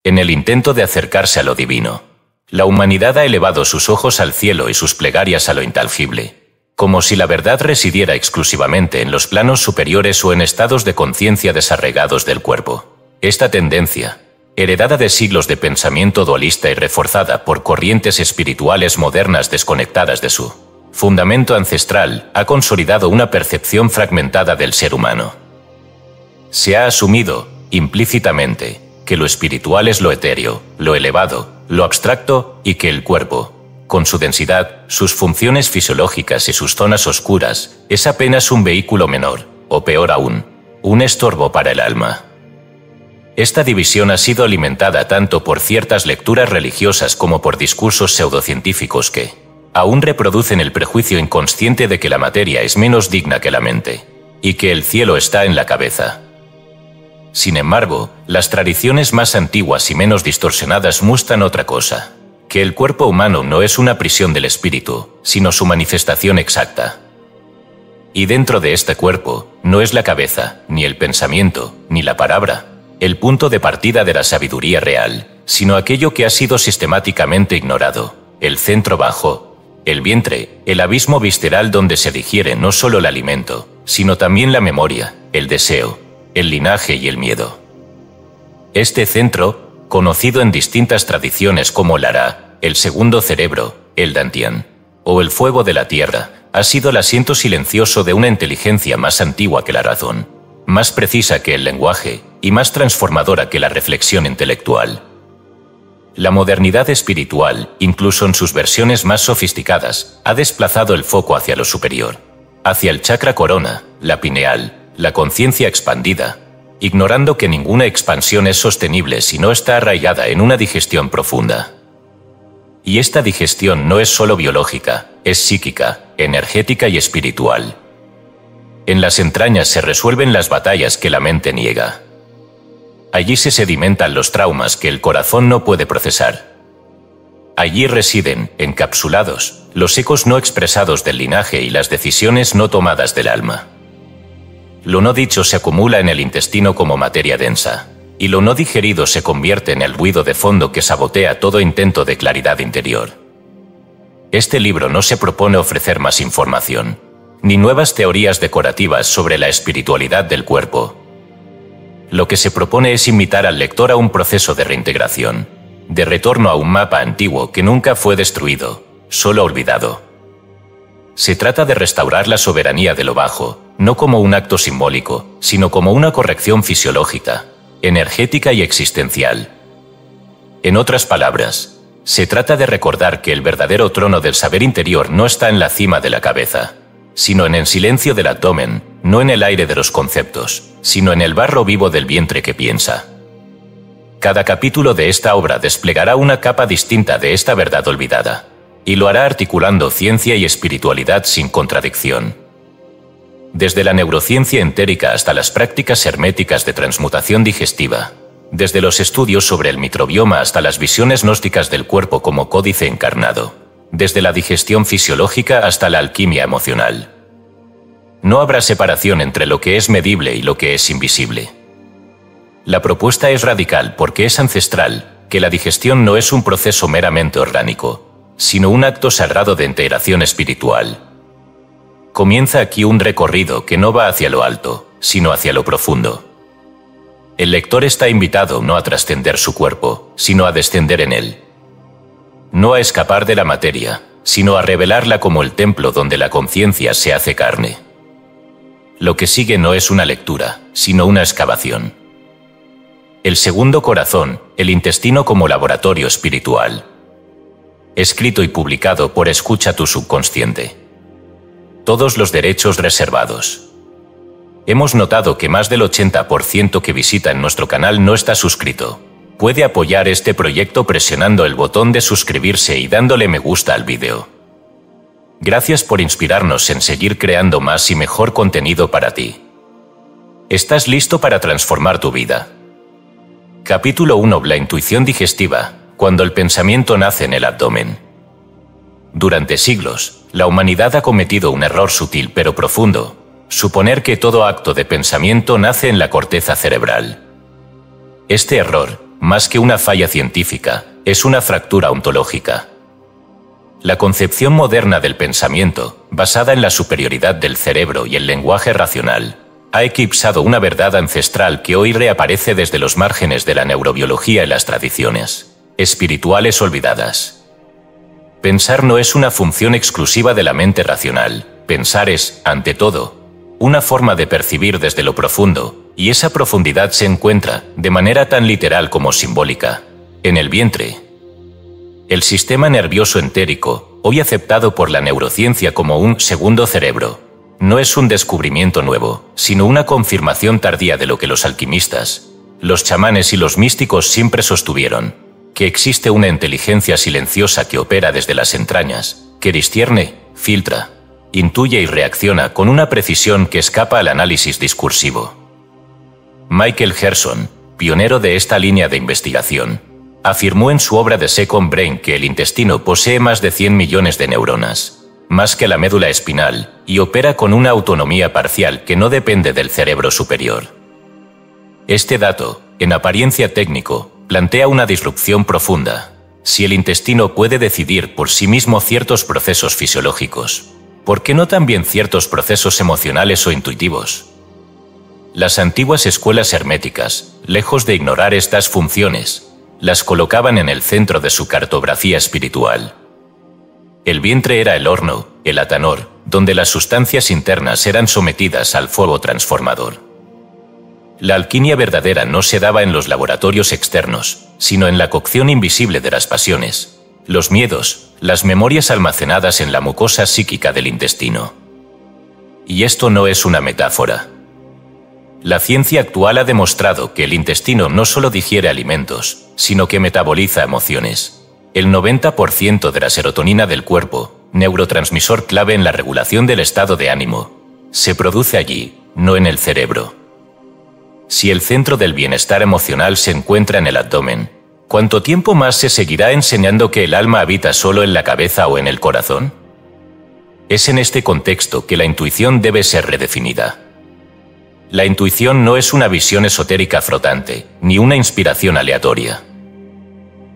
En el intento de acercarse a lo divino, la humanidad ha elevado sus ojos al cielo y sus plegarias a lo intangible, como si la verdad residiera exclusivamente en los planos superiores o en estados de conciencia desarraigados del cuerpo. Esta tendencia, heredada de siglos de pensamiento dualista y reforzada por corrientes espirituales modernas desconectadas de su fundamento ancestral, ha consolidado una percepción fragmentada del ser humano. Se ha asumido, implícitamente, que lo espiritual es lo etéreo, lo elevado, lo abstracto y que el cuerpo, con su densidad, sus funciones fisiológicas y sus zonas oscuras, es apenas un vehículo menor, o peor aún, un estorbo para el alma. Esta división ha sido alimentada tanto por ciertas lecturas religiosas como por discursos pseudocientíficos que aún reproducen el prejuicio inconsciente de que la materia es menos digna que la mente, y que el cielo está en la cabeza. Sin embargo, las tradiciones más antiguas y menos distorsionadas muestran otra cosa, que el cuerpo humano no es una prisión del espíritu, sino su manifestación exacta. Y dentro de este cuerpo, no es la cabeza, ni el pensamiento, ni la palabra, el punto de partida de la sabiduría real, sino aquello que ha sido sistemáticamente ignorado, el centro bajo, el vientre, el abismo visceral donde se digiere no solo el alimento, sino también la memoria, el deseo, el linaje y el miedo. Este centro, conocido en distintas tradiciones como el Ara, el segundo cerebro, el Dantian, o el fuego de la tierra, ha sido el asiento silencioso de una inteligencia más antigua que la razón, más precisa que el lenguaje y más transformadora que la reflexión intelectual. La modernidad espiritual, incluso en sus versiones más sofisticadas, ha desplazado el foco hacia lo superior, hacia el chakra corona, la pineal, la conciencia expandida, ignorando que ninguna expansión es sostenible si no está arraigada en una digestión profunda. Y esta digestión no es solo biológica, es psíquica, energética y espiritual. En las entrañas se resuelven las batallas que la mente niega. Allí se sedimentan los traumas que el corazón no puede procesar. Allí residen, encapsulados, los ecos no expresados del linaje y las decisiones no tomadas del alma. Lo no dicho se acumula en el intestino como materia densa, y lo no digerido se convierte en el ruido de fondo que sabotea todo intento de claridad interior. Este libro no se propone ofrecer más información, ni nuevas teorías decorativas sobre la espiritualidad del cuerpo. Lo que se propone es invitar al lector a un proceso de reintegración, de retorno a un mapa antiguo que nunca fue destruido, solo olvidado. Se trata de restaurar la soberanía de lo bajo, no como un acto simbólico, sino como una corrección fisiológica, energética y existencial. En otras palabras, se trata de recordar que el verdadero trono del saber interior no está en la cima de la cabeza, sino en el silencio del abdomen, no en el aire de los conceptos, sino en el barro vivo del vientre que piensa. Cada capítulo de esta obra desplegará una capa distinta de esta verdad olvidada, y lo hará articulando ciencia y espiritualidad sin contradicción. Desde la neurociencia entérica hasta las prácticas herméticas de transmutación digestiva, desde los estudios sobre el microbioma hasta las visiones gnósticas del cuerpo como códice encarnado, desde la digestión fisiológica hasta la alquimia emocional. No habrá separación entre lo que es medible y lo que es invisible. La propuesta es radical porque es ancestral, que la digestión no es un proceso meramente orgánico, sino un acto sagrado de integración espiritual. Comienza aquí un recorrido que no va hacia lo alto, sino hacia lo profundo. El lector está invitado no a trascender su cuerpo, sino a descender en él. No a escapar de la materia, sino a revelarla como el templo donde la conciencia se hace carne. Lo que sigue no es una lectura, sino una excavación. El segundo corazón, el intestino como laboratorio espiritual. Escrito y publicado por Escucha tu subconsciente. Todos los derechos reservados. Hemos notado que más del 80% que visita en nuestro canal no está suscrito. Puede apoyar este proyecto presionando el botón de suscribirse y dándole me gusta al vídeo. Gracias por inspirarnos en seguir creando más y mejor contenido para ti. ¿Estás listo para transformar tu vida? Capítulo 1. La intuición digestiva, cuando el pensamiento nace en el abdomen. Durante siglos, la humanidad ha cometido un error sutil pero profundo, suponer que todo acto de pensamiento nace en la corteza cerebral. Este error, más que una falla científica, es una fractura ontológica. La concepción moderna del pensamiento, basada en la superioridad del cerebro y el lenguaje racional, ha eclipsado una verdad ancestral que hoy reaparece desde los márgenes de la neurobiología y las tradiciones espirituales olvidadas. Pensar no es una función exclusiva de la mente racional. Pensar es, ante todo, una forma de percibir desde lo profundo, y esa profundidad se encuentra, de manera tan literal como simbólica, en el vientre. El sistema nervioso entérico, hoy aceptado por la neurociencia como un segundo cerebro, no es un descubrimiento nuevo, sino una confirmación tardía de lo que los alquimistas, los chamanes y los místicos siempre sostuvieron, que existe una inteligencia silenciosa que opera desde las entrañas, que discierne, filtra, intuye y reacciona con una precisión que escapa al análisis discursivo. Michael Gerson, pionero de esta línea de investigación, afirmó en su obra The Second Brain que el intestino posee más de 100 millones de neuronas, más que la médula espinal, y opera con una autonomía parcial que no depende del cerebro superior. Este dato, en apariencia técnico, plantea una disrupción profunda. Si el intestino puede decidir por sí mismo ciertos procesos fisiológicos, ¿por qué no también ciertos procesos emocionales o intuitivos? Las antiguas escuelas herméticas, lejos de ignorar estas funciones, las colocaban en el centro de su cartografía espiritual. El vientre era el horno, el atanor, donde las sustancias internas eran sometidas al fuego transformador. La alquimia verdadera no se daba en los laboratorios externos, sino en la cocción invisible de las pasiones, los miedos, las memorias almacenadas en la mucosa psíquica del intestino. Y esto no es una metáfora. La ciencia actual ha demostrado que el intestino no solo digiere alimentos, sino que metaboliza emociones. El 90% de la serotonina del cuerpo, neurotransmisor clave en la regulación del estado de ánimo, se produce allí, no en el cerebro. Si el centro del bienestar emocional se encuentra en el abdomen, ¿cuánto tiempo más se seguirá enseñando que el alma habita solo en la cabeza o en el corazón? Es en este contexto que la intuición debe ser redefinida. La intuición no es una visión esotérica flotante, ni una inspiración aleatoria.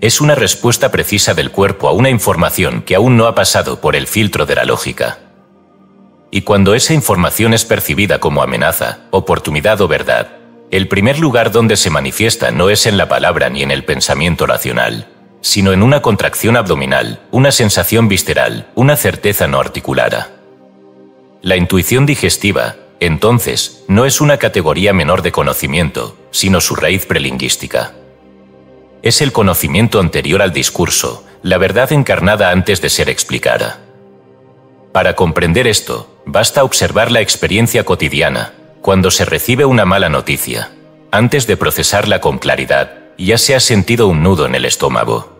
Es una respuesta precisa del cuerpo a una información que aún no ha pasado por el filtro de la lógica. Y cuando esa información es percibida como amenaza, oportunidad o verdad, el primer lugar donde se manifiesta no es en la palabra ni en el pensamiento racional, sino en una contracción abdominal, una sensación visceral, una certeza no articulada. La intuición digestiva, entonces, no es una categoría menor de conocimiento, sino su raíz prelingüística. Es el conocimiento anterior al discurso, la verdad encarnada antes de ser explicada. Para comprender esto, basta observar la experiencia cotidiana, cuando se recibe una mala noticia. Antes de procesarla con claridad, ya se ha sentido un nudo en el estómago.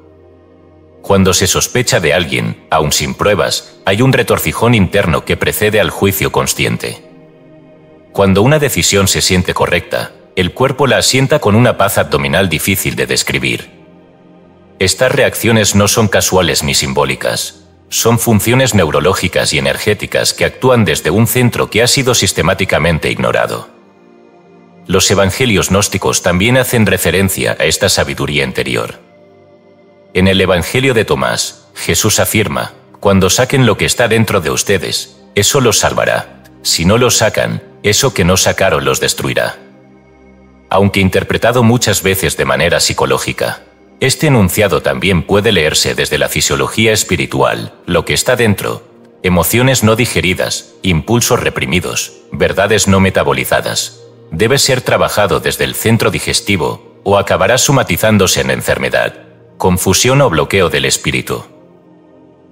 Cuando se sospecha de alguien, aun sin pruebas, hay un retorcijón interno que precede al juicio consciente. Cuando una decisión se siente correcta, el cuerpo la asienta con una paz abdominal difícil de describir. Estas reacciones no son casuales ni simbólicas, son funciones neurológicas y energéticas que actúan desde un centro que ha sido sistemáticamente ignorado. Los evangelios gnósticos también hacen referencia a esta sabiduría interior. En el Evangelio de Tomás, Jesús afirma: cuando saquen lo que está dentro de ustedes, eso los salvará. Si no lo sacan, eso que no sacaron los destruirá. Aunque interpretado muchas veces de manera psicológica, este enunciado también puede leerse desde la fisiología espiritual: lo que está dentro, emociones no digeridas, impulsos reprimidos, verdades no metabolizadas, debe ser trabajado desde el centro digestivo, o acabará somatizándose en enfermedad, confusión o bloqueo del espíritu.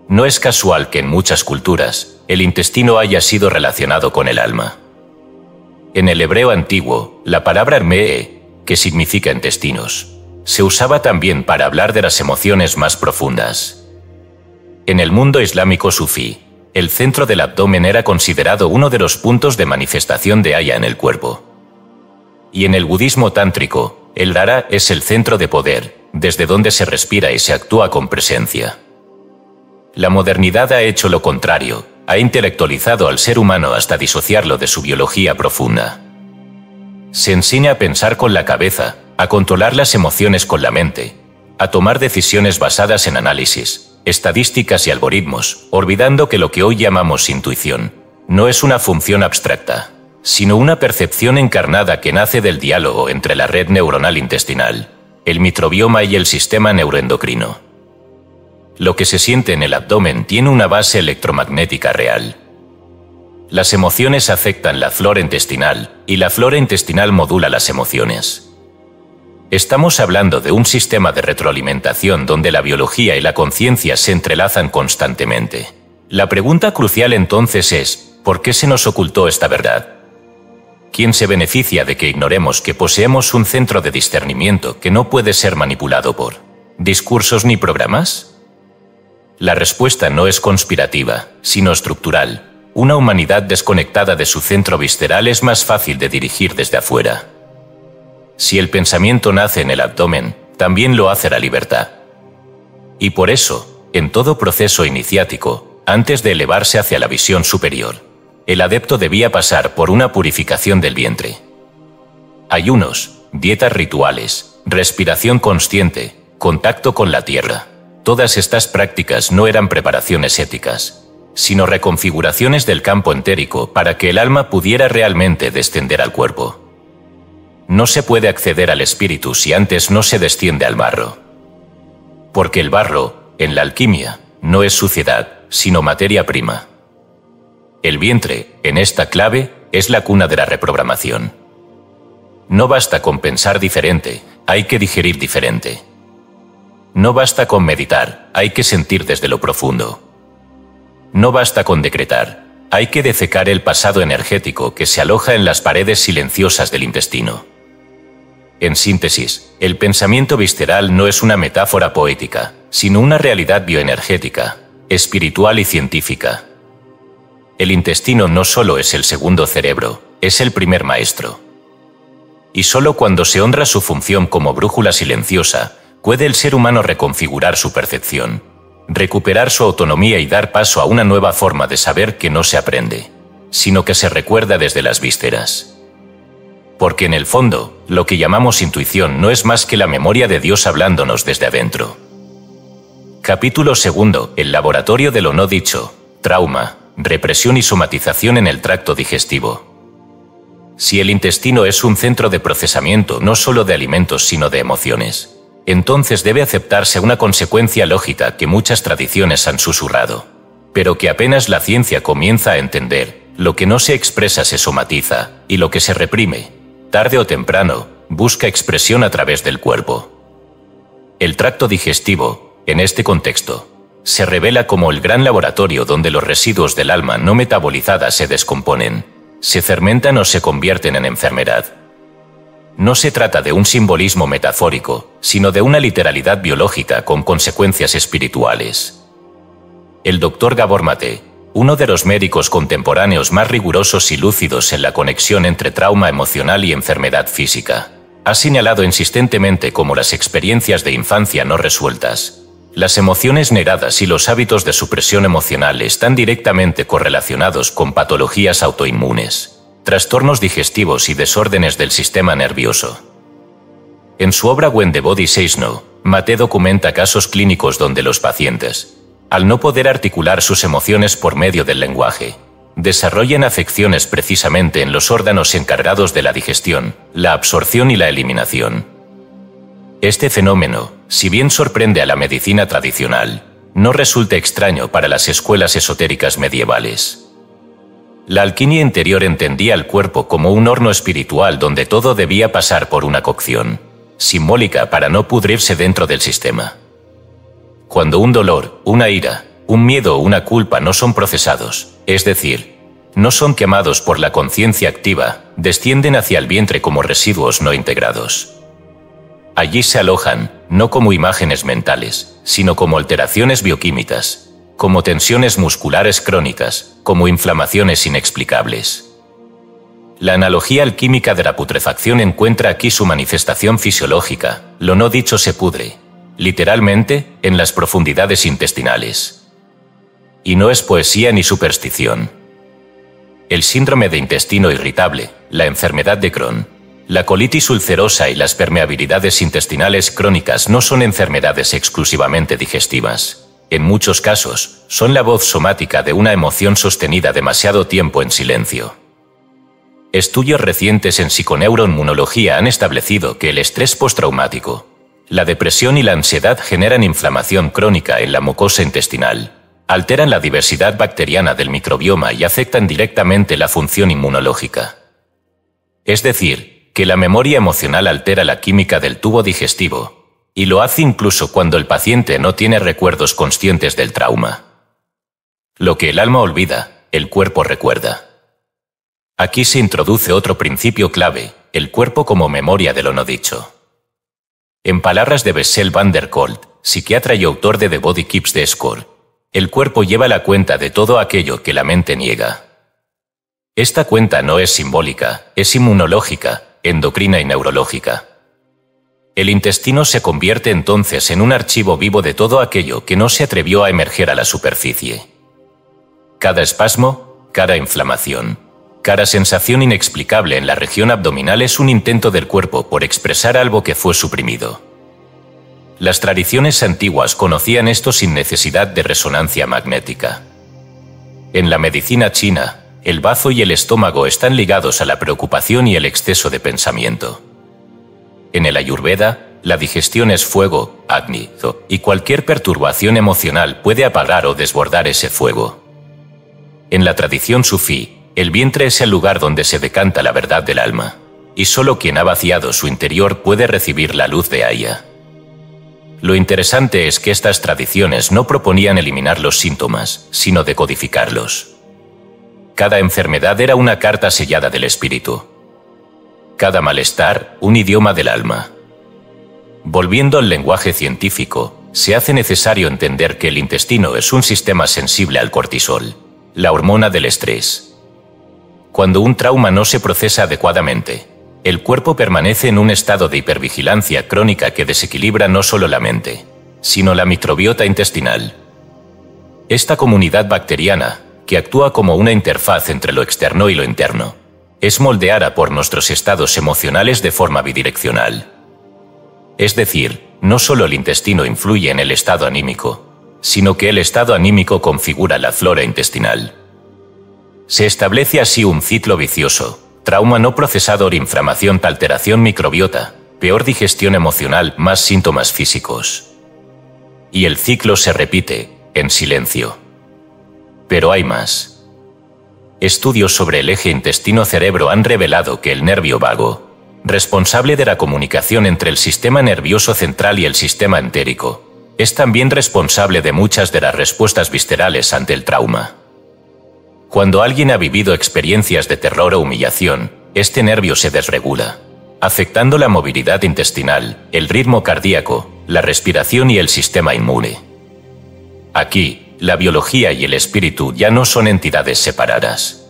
No es casual que en muchas culturas, el intestino haya sido relacionado con el alma. En el hebreo antiguo, la palabra hermee, que significa intestinos, se usaba también para hablar de las emociones más profundas. En el mundo islámico sufí, el centro del abdomen era considerado uno de los puntos de manifestación de Aya en el cuerpo. Y en el budismo tántrico, el Dara es el centro de poder, desde donde se respira y se actúa con presencia. La modernidad ha hecho lo contrario, ha intelectualizado al ser humano hasta disociarlo de su biología profunda. Se enseña a pensar con la cabeza, a controlar las emociones con la mente, a tomar decisiones basadas en análisis, estadísticas y algoritmos, olvidando que lo que hoy llamamos intuición no es una función abstracta, sino una percepción encarnada que nace del diálogo entre la red neuronal intestinal, el microbioma y el sistema neuroendocrino. Lo que se siente en el abdomen tiene una base electromagnética real. Las emociones afectan la flora intestinal, y la flora intestinal modula las emociones. Estamos hablando de un sistema de retroalimentación donde la biología y la conciencia se entrelazan constantemente. La pregunta crucial entonces es, ¿por qué se nos ocultó esta verdad? ¿Quién se beneficia de que ignoremos que poseemos un centro de discernimiento que no puede ser manipulado por discursos ni programas? La respuesta no es conspirativa, sino estructural. Una humanidad desconectada de su centro visceral es más fácil de dirigir desde afuera. Si el pensamiento nace en el abdomen, también lo hace la libertad. Y por eso, en todo proceso iniciático, antes de elevarse hacia la visión superior, el adepto debía pasar por una purificación del vientre. Ayunos, dietas rituales, respiración consciente, contacto con la tierra. Todas estas prácticas no eran preparaciones éticas, sino reconfiguraciones del campo entérico para que el alma pudiera realmente descender al cuerpo. No se puede acceder al espíritu si antes no se desciende al barro. Porque el barro, en la alquimia, no es suciedad, sino materia prima. El vientre, en esta clave, es la cuna de la reprogramación. No basta con pensar diferente, hay que digerir diferente. No basta con meditar, hay que sentir desde lo profundo. No basta con decretar, hay que defecar el pasado energético que se aloja en las paredes silenciosas del intestino. En síntesis, el pensamiento visceral no es una metáfora poética, sino una realidad bioenergética, espiritual y científica. El intestino no solo es el segundo cerebro, es el primer maestro. Y solo cuando se honra su función como brújula silenciosa, puede el ser humano reconfigurar su percepción, recuperar su autonomía y dar paso a una nueva forma de saber que no se aprende, sino que se recuerda desde las vísceras. Porque en el fondo, lo que llamamos intuición no es más que la memoria de Dios hablándonos desde adentro. Capítulo 2. El laboratorio de lo no dicho. Trauma, represión y somatización en el tracto digestivo. Si el intestino es un centro de procesamiento no solo de alimentos sino de emociones, entonces debe aceptarse una consecuencia lógica que muchas tradiciones han susurrado, pero que apenas la ciencia comienza a entender: lo que no se expresa se somatiza, y lo que se reprime, tarde o temprano, busca expresión a través del cuerpo. El tracto digestivo, en este contexto, se revela como el gran laboratorio donde los residuos del alma no metabolizada se descomponen, se fermentan o se convierten en enfermedad. No se trata de un simbolismo metafórico, sino de una literalidad biológica con consecuencias espirituales. El Dr. Gabor Mate, uno de los médicos contemporáneos más rigurosos y lúcidos en la conexión entre trauma emocional y enfermedad física, ha señalado insistentemente cómo las experiencias de infancia no resueltas, las emociones negadas y los hábitos de supresión emocional están directamente correlacionados con patologías autoinmunes, trastornos digestivos y desórdenes del sistema nervioso. En su obra When the Body Says No, Mate documenta casos clínicos donde los pacientes, al no poder articular sus emociones por medio del lenguaje, desarrollan afecciones precisamente en los órganos encargados de la digestión, la absorción y la eliminación. Este fenómeno, si bien sorprende a la medicina tradicional, no resulta extraño para las escuelas esotéricas medievales. La alquimia interior entendía al cuerpo como un horno espiritual donde todo debía pasar por una cocción, simbólica para no pudrirse dentro del sistema. Cuando un dolor, una ira, un miedo o una culpa no son procesados, es decir, no son quemados por la conciencia activa, descienden hacia el vientre como residuos no integrados. Allí se alojan, no como imágenes mentales, sino como alteraciones bioquímicas, como tensiones musculares crónicas, como inflamaciones inexplicables. La analogía alquímica de la putrefacción encuentra aquí su manifestación fisiológica, lo no dicho se pudre, literalmente, en las profundidades intestinales. Y no es poesía ni superstición. El síndrome de intestino irritable, la enfermedad de Crohn, La colitis ulcerosa y las permeabilidades intestinales crónicas no son enfermedades exclusivamente digestivas. En muchos casos, son la voz somática de una emoción sostenida demasiado tiempo en silencio. Estudios recientes en psiconeuroinmunología han establecido que el estrés postraumático, la depresión y la ansiedad generan inflamación crónica en la mucosa intestinal, alteran la diversidad bacteriana del microbioma y afectan directamente la función inmunológica. Es decir, que la memoria emocional altera la química del tubo digestivo, y lo hace incluso cuando el paciente no tiene recuerdos conscientes del trauma. Lo que el alma olvida, el cuerpo recuerda. Aquí se introduce otro principio clave, el cuerpo como memoria de lo no dicho. En palabras de Bessel van der Kolk, psiquiatra y autor de The Body Keeps the Score, el cuerpo lleva la cuenta de todo aquello que la mente niega. Esta cuenta no es simbólica, es inmunológica, endocrina y neurológica. El intestino se convierte entonces en un archivo vivo de todo aquello que no se atrevió a emerger a la superficie. Cada espasmo, cada inflamación, cada sensación inexplicable en la región abdominal es un intento del cuerpo por expresar algo que fue suprimido. Las tradiciones antiguas conocían esto sin necesidad de resonancia magnética. En la medicina china, el bazo y el estómago están ligados a la preocupación y el exceso de pensamiento. En el Ayurveda, la digestión es fuego, Agni, y cualquier perturbación emocional puede apagar o desbordar ese fuego. En la tradición sufí, el vientre es el lugar donde se decanta la verdad del alma, y solo quien ha vaciado su interior puede recibir la luz de Aya. Lo interesante es que estas tradiciones no proponían eliminar los síntomas, sino decodificarlos. Cada enfermedad era una carta sellada del espíritu. Cada malestar, un idioma del alma. Volviendo al lenguaje científico, se hace necesario entender que el intestino es un sistema sensible al cortisol, la hormona del estrés. Cuando un trauma no se procesa adecuadamente, el cuerpo permanece en un estado de hipervigilancia crónica que desequilibra no solo la mente, sino la microbiota intestinal. Esta comunidad bacteriana, que actúa como una interfaz entre lo externo y lo interno, es moldeada por nuestros estados emocionales de forma bidireccional. Es decir, no solo el intestino influye en el estado anímico, sino que el estado anímico configura la flora intestinal. Se establece así un ciclo vicioso: trauma no procesado, inflamación, alteración microbiota, peor digestión emocional, más síntomas físicos. Y el ciclo se repite, en silencio. Pero hay más. Estudios sobre el eje intestino-cerebro han revelado que el nervio vago, responsable de la comunicación entre el sistema nervioso central y el sistema entérico, es también responsable de muchas de las respuestas viscerales ante el trauma. Cuando alguien ha vivido experiencias de terror o humillación, este nervio se desregula, afectando la movilidad intestinal, el ritmo cardíaco, la respiración y el sistema inmune. Aquí, la biología y el espíritu ya no son entidades separadas.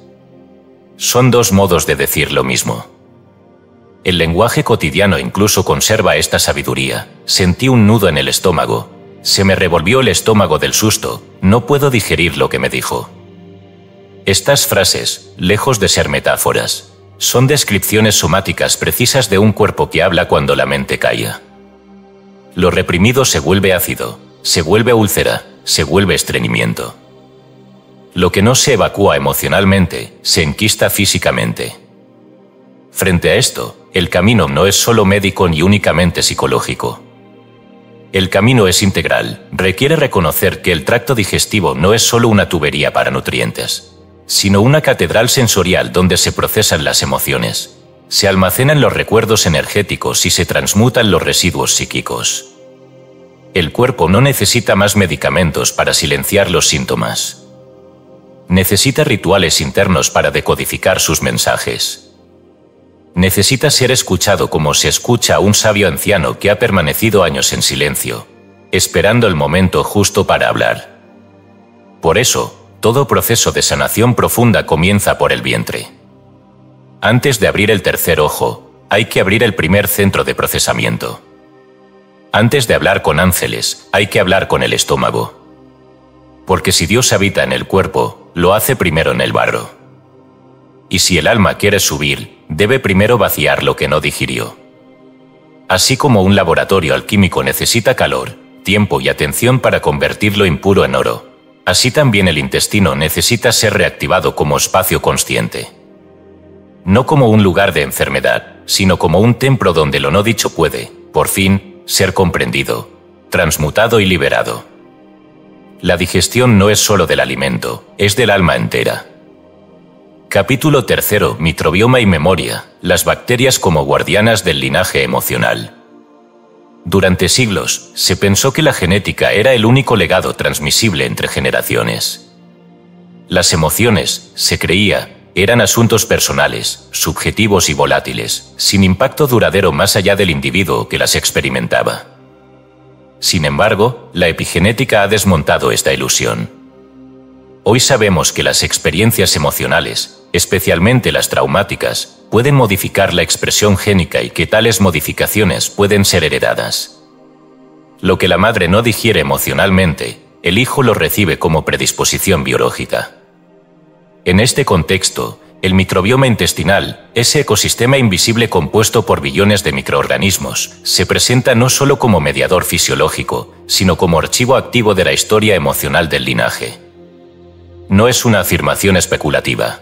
Son dos modos de decir lo mismo. El lenguaje cotidiano incluso conserva esta sabiduría. Sentí un nudo en el estómago. Se me revolvió el estómago del susto. No puedo digerir lo que me dijo. Estas frases, lejos de ser metáforas, son descripciones somáticas precisas de un cuerpo que habla cuando la mente calla. Lo reprimido se vuelve ácido, se vuelve úlcera, se vuelve estreñimiento. Lo que no se evacúa emocionalmente, se enquista físicamente. Frente a esto, el camino no es solo médico ni únicamente psicológico. El camino es integral, requiere reconocer que el tracto digestivo no es solo una tubería para nutrientes, sino una catedral sensorial donde se procesan las emociones, se almacenan los recuerdos energéticos y se transmutan los residuos psíquicos. El cuerpo no necesita más medicamentos para silenciar los síntomas. Necesita rituales internos para decodificar sus mensajes. Necesita ser escuchado como se escucha a un sabio anciano que ha permanecido años en silencio, esperando el momento justo para hablar. Por eso, todo proceso de sanación profunda comienza por el vientre. Antes de abrir el tercer ojo, hay que abrir el primer centro de procesamiento. Antes de hablar con ángeles, hay que hablar con el estómago. Porque si Dios habita en el cuerpo, lo hace primero en el barro. Y si el alma quiere subir, debe primero vaciar lo que no digirió. Así como un laboratorio alquímico necesita calor, tiempo y atención para convertir lo impuro en oro, así también el intestino necesita ser reactivado como espacio consciente. No como un lugar de enfermedad, sino como un templo donde lo no dicho puede, por fin, ser comprendido, transmutado y liberado. La digestión no es solo del alimento, es del alma entera. Capítulo 3. Microbioma y memoria, las bacterias como guardianas del linaje emocional. Durante siglos, se pensó que la genética era el único legado transmisible entre generaciones. Las emociones, se creía, eran asuntos personales, subjetivos y volátiles, sin impacto duradero más allá del individuo que las experimentaba. Sin embargo, la epigenética ha desmontado esta ilusión. Hoy sabemos que las experiencias emocionales, especialmente las traumáticas, pueden modificar la expresión génica y que tales modificaciones pueden ser heredadas. Lo que la madre no digiere emocionalmente, el hijo lo recibe como predisposición biológica. En este contexto, el microbioma intestinal, ese ecosistema invisible compuesto por billones de microorganismos, se presenta no solo como mediador fisiológico, sino como archivo activo de la historia emocional del linaje. No es una afirmación especulativa.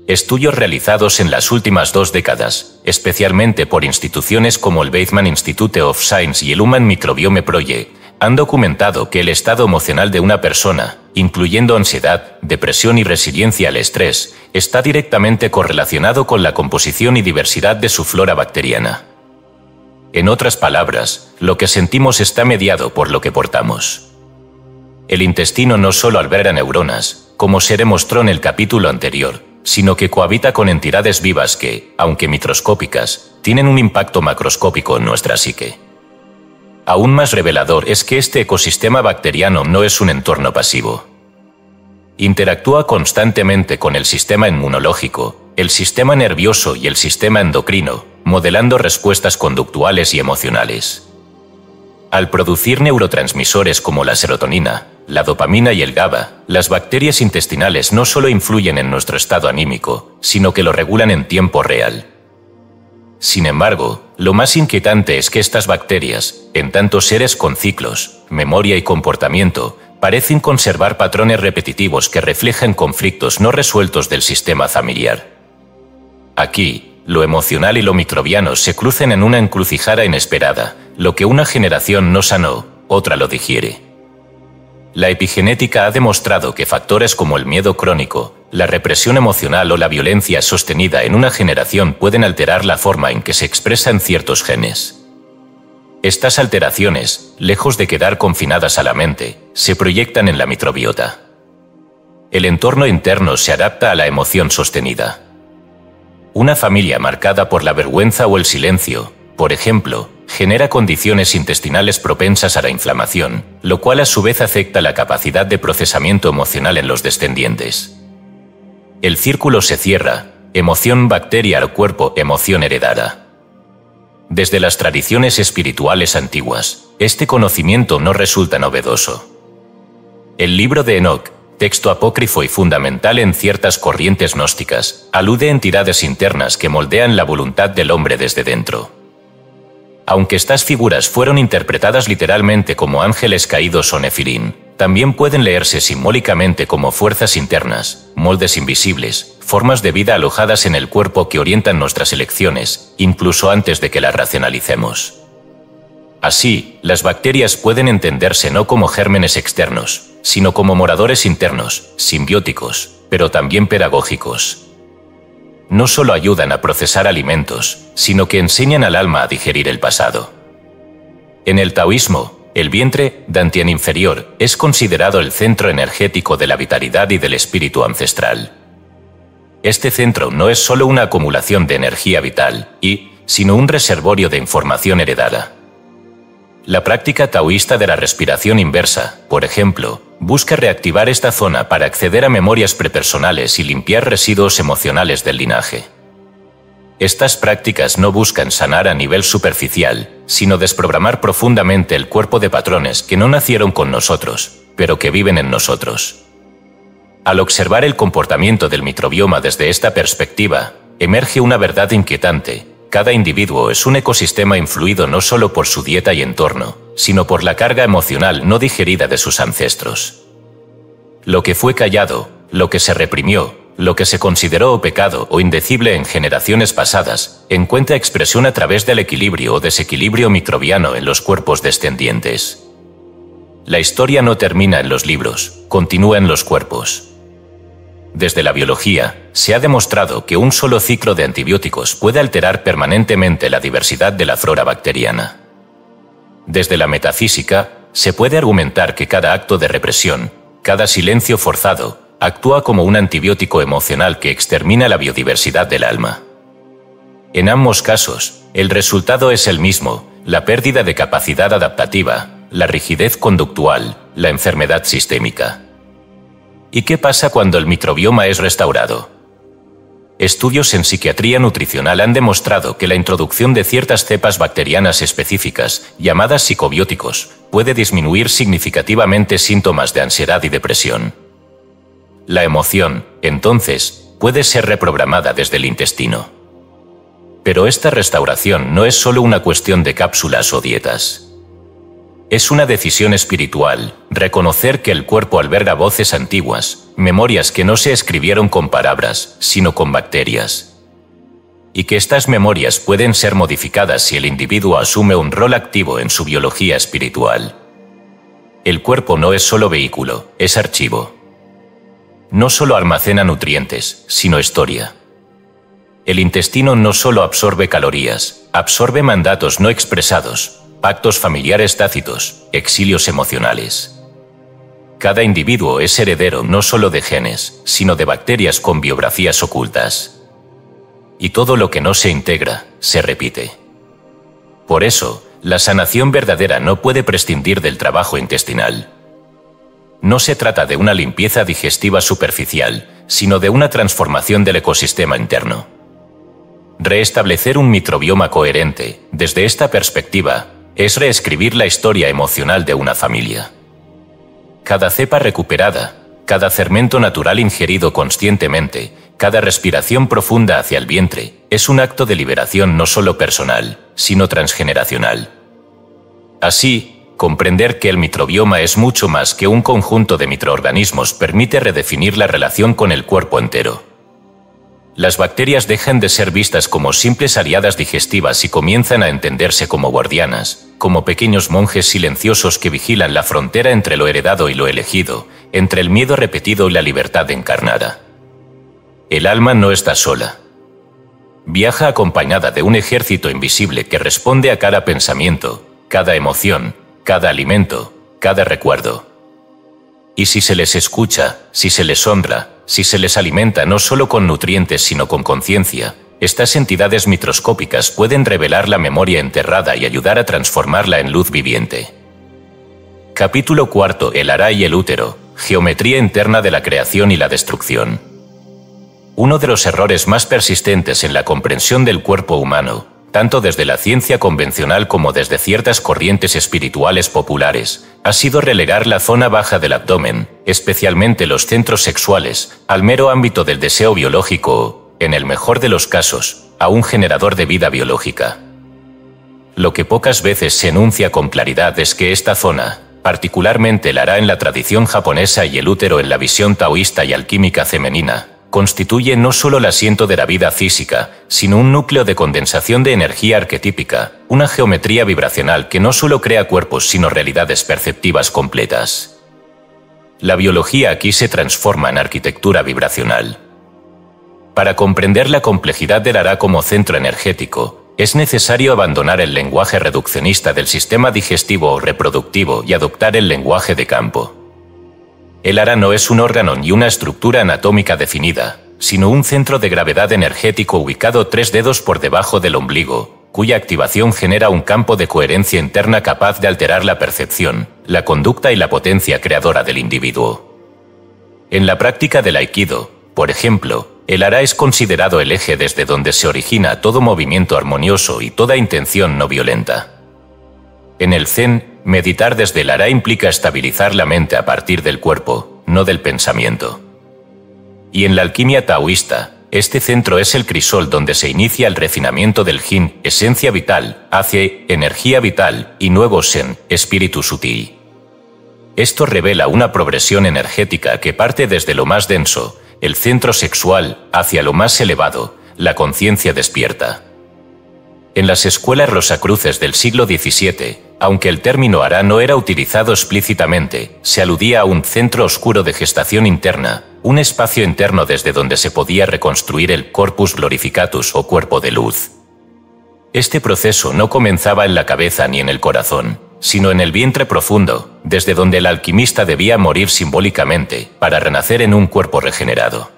Estudios realizados en las últimas 2 décadas, especialmente por instituciones como el Weizmann Institute of Science y el Human Microbiome Project, han documentado que el estado emocional de una persona, incluyendo ansiedad, depresión y resiliencia al estrés, está directamente correlacionado con la composición y diversidad de su flora bacteriana. En otras palabras, lo que sentimos está mediado por lo que portamos. El intestino no solo alberga neuronas, como se demostró en el capítulo anterior, sino que cohabita con entidades vivas que, aunque microscópicas, tienen un impacto macroscópico en nuestra psique. Aún más revelador es que este ecosistema bacteriano no es un entorno pasivo. Interactúa constantemente con el sistema inmunológico, el sistema nervioso y el sistema endocrino, modelando respuestas conductuales y emocionales. Al producir neurotransmisores como la serotonina, la dopamina y el GABA, las bacterias intestinales no solo influyen en nuestro estado anímico, sino que lo regulan en tiempo real. Sin embargo, lo más inquietante es que estas bacterias, en tanto seres con ciclos, memoria y comportamiento, parecen conservar patrones repetitivos que reflejan conflictos no resueltos del sistema familiar. Aquí, lo emocional y lo microbiano se cruzan en una encrucijada inesperada, lo que una generación no sanó, otra lo digiere. La epigenética ha demostrado que factores como el miedo crónico, la represión emocional o la violencia sostenida en una generación pueden alterar la forma en que se expresan ciertos genes. Estas alteraciones, lejos de quedar confinadas a la mente, se proyectan en la microbiota. El entorno interno se adapta a la emoción sostenida. Una familia marcada por la vergüenza o el silencio, por ejemplo, genera condiciones intestinales propensas a la inflamación, lo cual a su vez afecta la capacidad de procesamiento emocional en los descendientes. El círculo se cierra, emoción bacteria al cuerpo, emoción heredada. Desde las tradiciones espirituales antiguas, este conocimiento no resulta novedoso. El libro de Enoch, texto apócrifo y fundamental en ciertas corrientes gnósticas, alude a entidades internas que moldean la voluntad del hombre desde dentro. Aunque estas figuras fueron interpretadas literalmente como ángeles caídos o nefilim, también pueden leerse simbólicamente como fuerzas internas, moldes invisibles, formas de vida alojadas en el cuerpo que orientan nuestras elecciones, incluso antes de que las racionalicemos. Así, las bacterias pueden entenderse no como gérmenes externos, sino como moradores internos, simbióticos, pero también pedagógicos. No solo ayudan a procesar alimentos, sino que enseñan al alma a digerir el pasado. En el taoísmo, el vientre, Dantian inferior, es considerado el centro energético de la vitalidad y del espíritu ancestral. Este centro no es solo una acumulación de energía vital, sino un reservorio de información heredada. La práctica taoísta de la respiración inversa, por ejemplo, busca reactivar esta zona para acceder a memorias prepersonales y limpiar residuos emocionales del linaje. Estas prácticas no buscan sanar a nivel superficial, sino desprogramar profundamente el cuerpo de patrones que no nacieron con nosotros, pero que viven en nosotros. Al observar el comportamiento del microbioma desde esta perspectiva, emerge una verdad inquietante. Cada individuo es un ecosistema influido no solo por su dieta y entorno, sino por la carga emocional no digerida de sus ancestros. Lo que fue callado, lo que se reprimió, lo que se consideró pecado o indecible en generaciones pasadas, encuentra expresión a través del equilibrio o desequilibrio microbiano en los cuerpos descendientes. La historia no termina en los libros, continúa en los cuerpos. Desde la biología, se ha demostrado que un solo ciclo de antibióticos puede alterar permanentemente la diversidad de la flora bacteriana. Desde la metafísica, se puede argumentar que cada acto de represión, cada silencio forzado, actúa como un antibiótico emocional que extermina la biodiversidad del alma. En ambos casos, el resultado es el mismo: la pérdida de capacidad adaptativa, la rigidez conductual, la enfermedad sistémica. ¿Y qué pasa cuando el microbioma es restaurado? Estudios en psiquiatría nutricional han demostrado que la introducción de ciertas cepas bacterianas específicas, llamadas psicobióticos, puede disminuir significativamente síntomas de ansiedad y depresión. La emoción, entonces, puede ser reprogramada desde el intestino. Pero esta restauración no es solo una cuestión de cápsulas o dietas. Es una decisión espiritual, reconocer que el cuerpo alberga voces antiguas, memorias que no se escribieron con palabras, sino con bacterias. Y que estas memorias pueden ser modificadas si el individuo asume un rol activo en su biología espiritual. El cuerpo no es solo vehículo, es archivo. No solo almacena nutrientes, sino historia. El intestino no solo absorbe calorías, absorbe mandatos no expresados, pactos familiares tácitos, exilios emocionales. Cada individuo es heredero no solo de genes, sino de bacterias con biografías ocultas. Y todo lo que no se integra, se repite. Por eso, la sanación verdadera no puede prescindir del trabajo intestinal. No se trata de una limpieza digestiva superficial, sino de una transformación del ecosistema interno. Reestablecer un microbioma coherente, desde esta perspectiva, es reescribir la historia emocional de una familia. Cada cepa recuperada, cada fermento natural ingerido conscientemente, cada respiración profunda hacia el vientre, es un acto de liberación no solo personal, sino transgeneracional. Así, comprender que el microbioma es mucho más que un conjunto de microorganismos permite redefinir la relación con el cuerpo entero. Las bacterias dejan de ser vistas como simples aliadas digestivas y comienzan a entenderse como guardianas, como pequeños monjes silenciosos que vigilan la frontera entre lo heredado y lo elegido, entre el miedo repetido y la libertad encarnada. El alma no está sola. Viaja acompañada de un ejército invisible que responde a cada pensamiento, cada emoción, cada alimento, cada recuerdo. Y si se les escucha, si se les honra, si se les alimenta no solo con nutrientes sino con conciencia, estas entidades microscópicas pueden revelar la memoria enterrada y ayudar a transformarla en luz viviente. Capítulo 4: El Ara y el útero, geometría interna de la creación y la destrucción. Uno de los errores más persistentes en la comprensión del cuerpo humano, tanto desde la ciencia convencional como desde ciertas corrientes espirituales populares, ha sido relegar la zona baja del abdomen, especialmente los centros sexuales, al mero ámbito del deseo biológico o, en el mejor de los casos, a un generador de vida biológica. Lo que pocas veces se enuncia con claridad es que esta zona, particularmente el Ara en la tradición japonesa y el útero en la visión taoísta y alquímica femenina, constituye no solo el asiento de la vida física, sino un núcleo de condensación de energía arquetípica, una geometría vibracional que no solo crea cuerpos sino realidades perceptivas completas. La biología aquí se transforma en arquitectura vibracional. Para comprender la complejidad del Ara como centro energético, es necesario abandonar el lenguaje reduccionista del sistema digestivo o reproductivo y adoptar el lenguaje de campo. El Ara no es un órgano ni una estructura anatómica definida, sino un centro de gravedad energético ubicado 3 dedos por debajo del ombligo, cuya activación genera un campo de coherencia interna capaz de alterar la percepción, la conducta y la potencia creadora del individuo. En la práctica del Aikido, por ejemplo, el Ara es considerado el eje desde donde se origina todo movimiento armonioso y toda intención no violenta. En el Zen, meditar desde el Ara implica estabilizar la mente a partir del cuerpo, no del pensamiento. Y en la alquimia taoísta, este centro es el crisol donde se inicia el refinamiento del yin, esencia vital, hacia energía vital, y nuevo sen, espíritu sutil. Esto revela una progresión energética que parte desde lo más denso, el centro sexual, hacia lo más elevado, la conciencia despierta. En las escuelas rosacruces del siglo XVII, aunque el término Ara no era utilizado explícitamente, se aludía a un centro oscuro de gestación interna, un espacio interno desde donde se podía reconstruir el corpus glorificatus o cuerpo de luz. Este proceso no comenzaba en la cabeza ni en el corazón, sino en el vientre profundo, desde donde el alquimista debía morir simbólicamente para renacer en un cuerpo regenerado.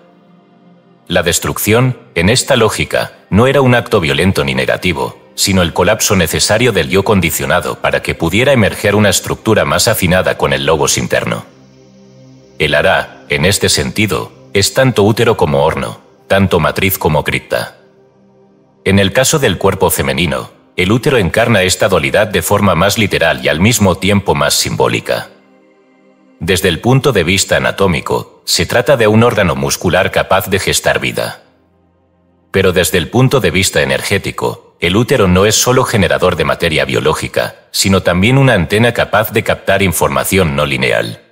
La destrucción, en esta lógica, no era un acto violento ni negativo, sino el colapso necesario del yo condicionado para que pudiera emerger una estructura más afinada con el logos interno. El Ara, en este sentido, es tanto útero como horno, tanto matriz como cripta. En el caso del cuerpo femenino, el útero encarna esta dualidad de forma más literal y al mismo tiempo más simbólica. Desde el punto de vista anatómico, se trata de un órgano muscular capaz de gestar vida. Pero desde el punto de vista energético, el útero no es solo generador de materia biológica, sino también una antena capaz de captar información no lineal.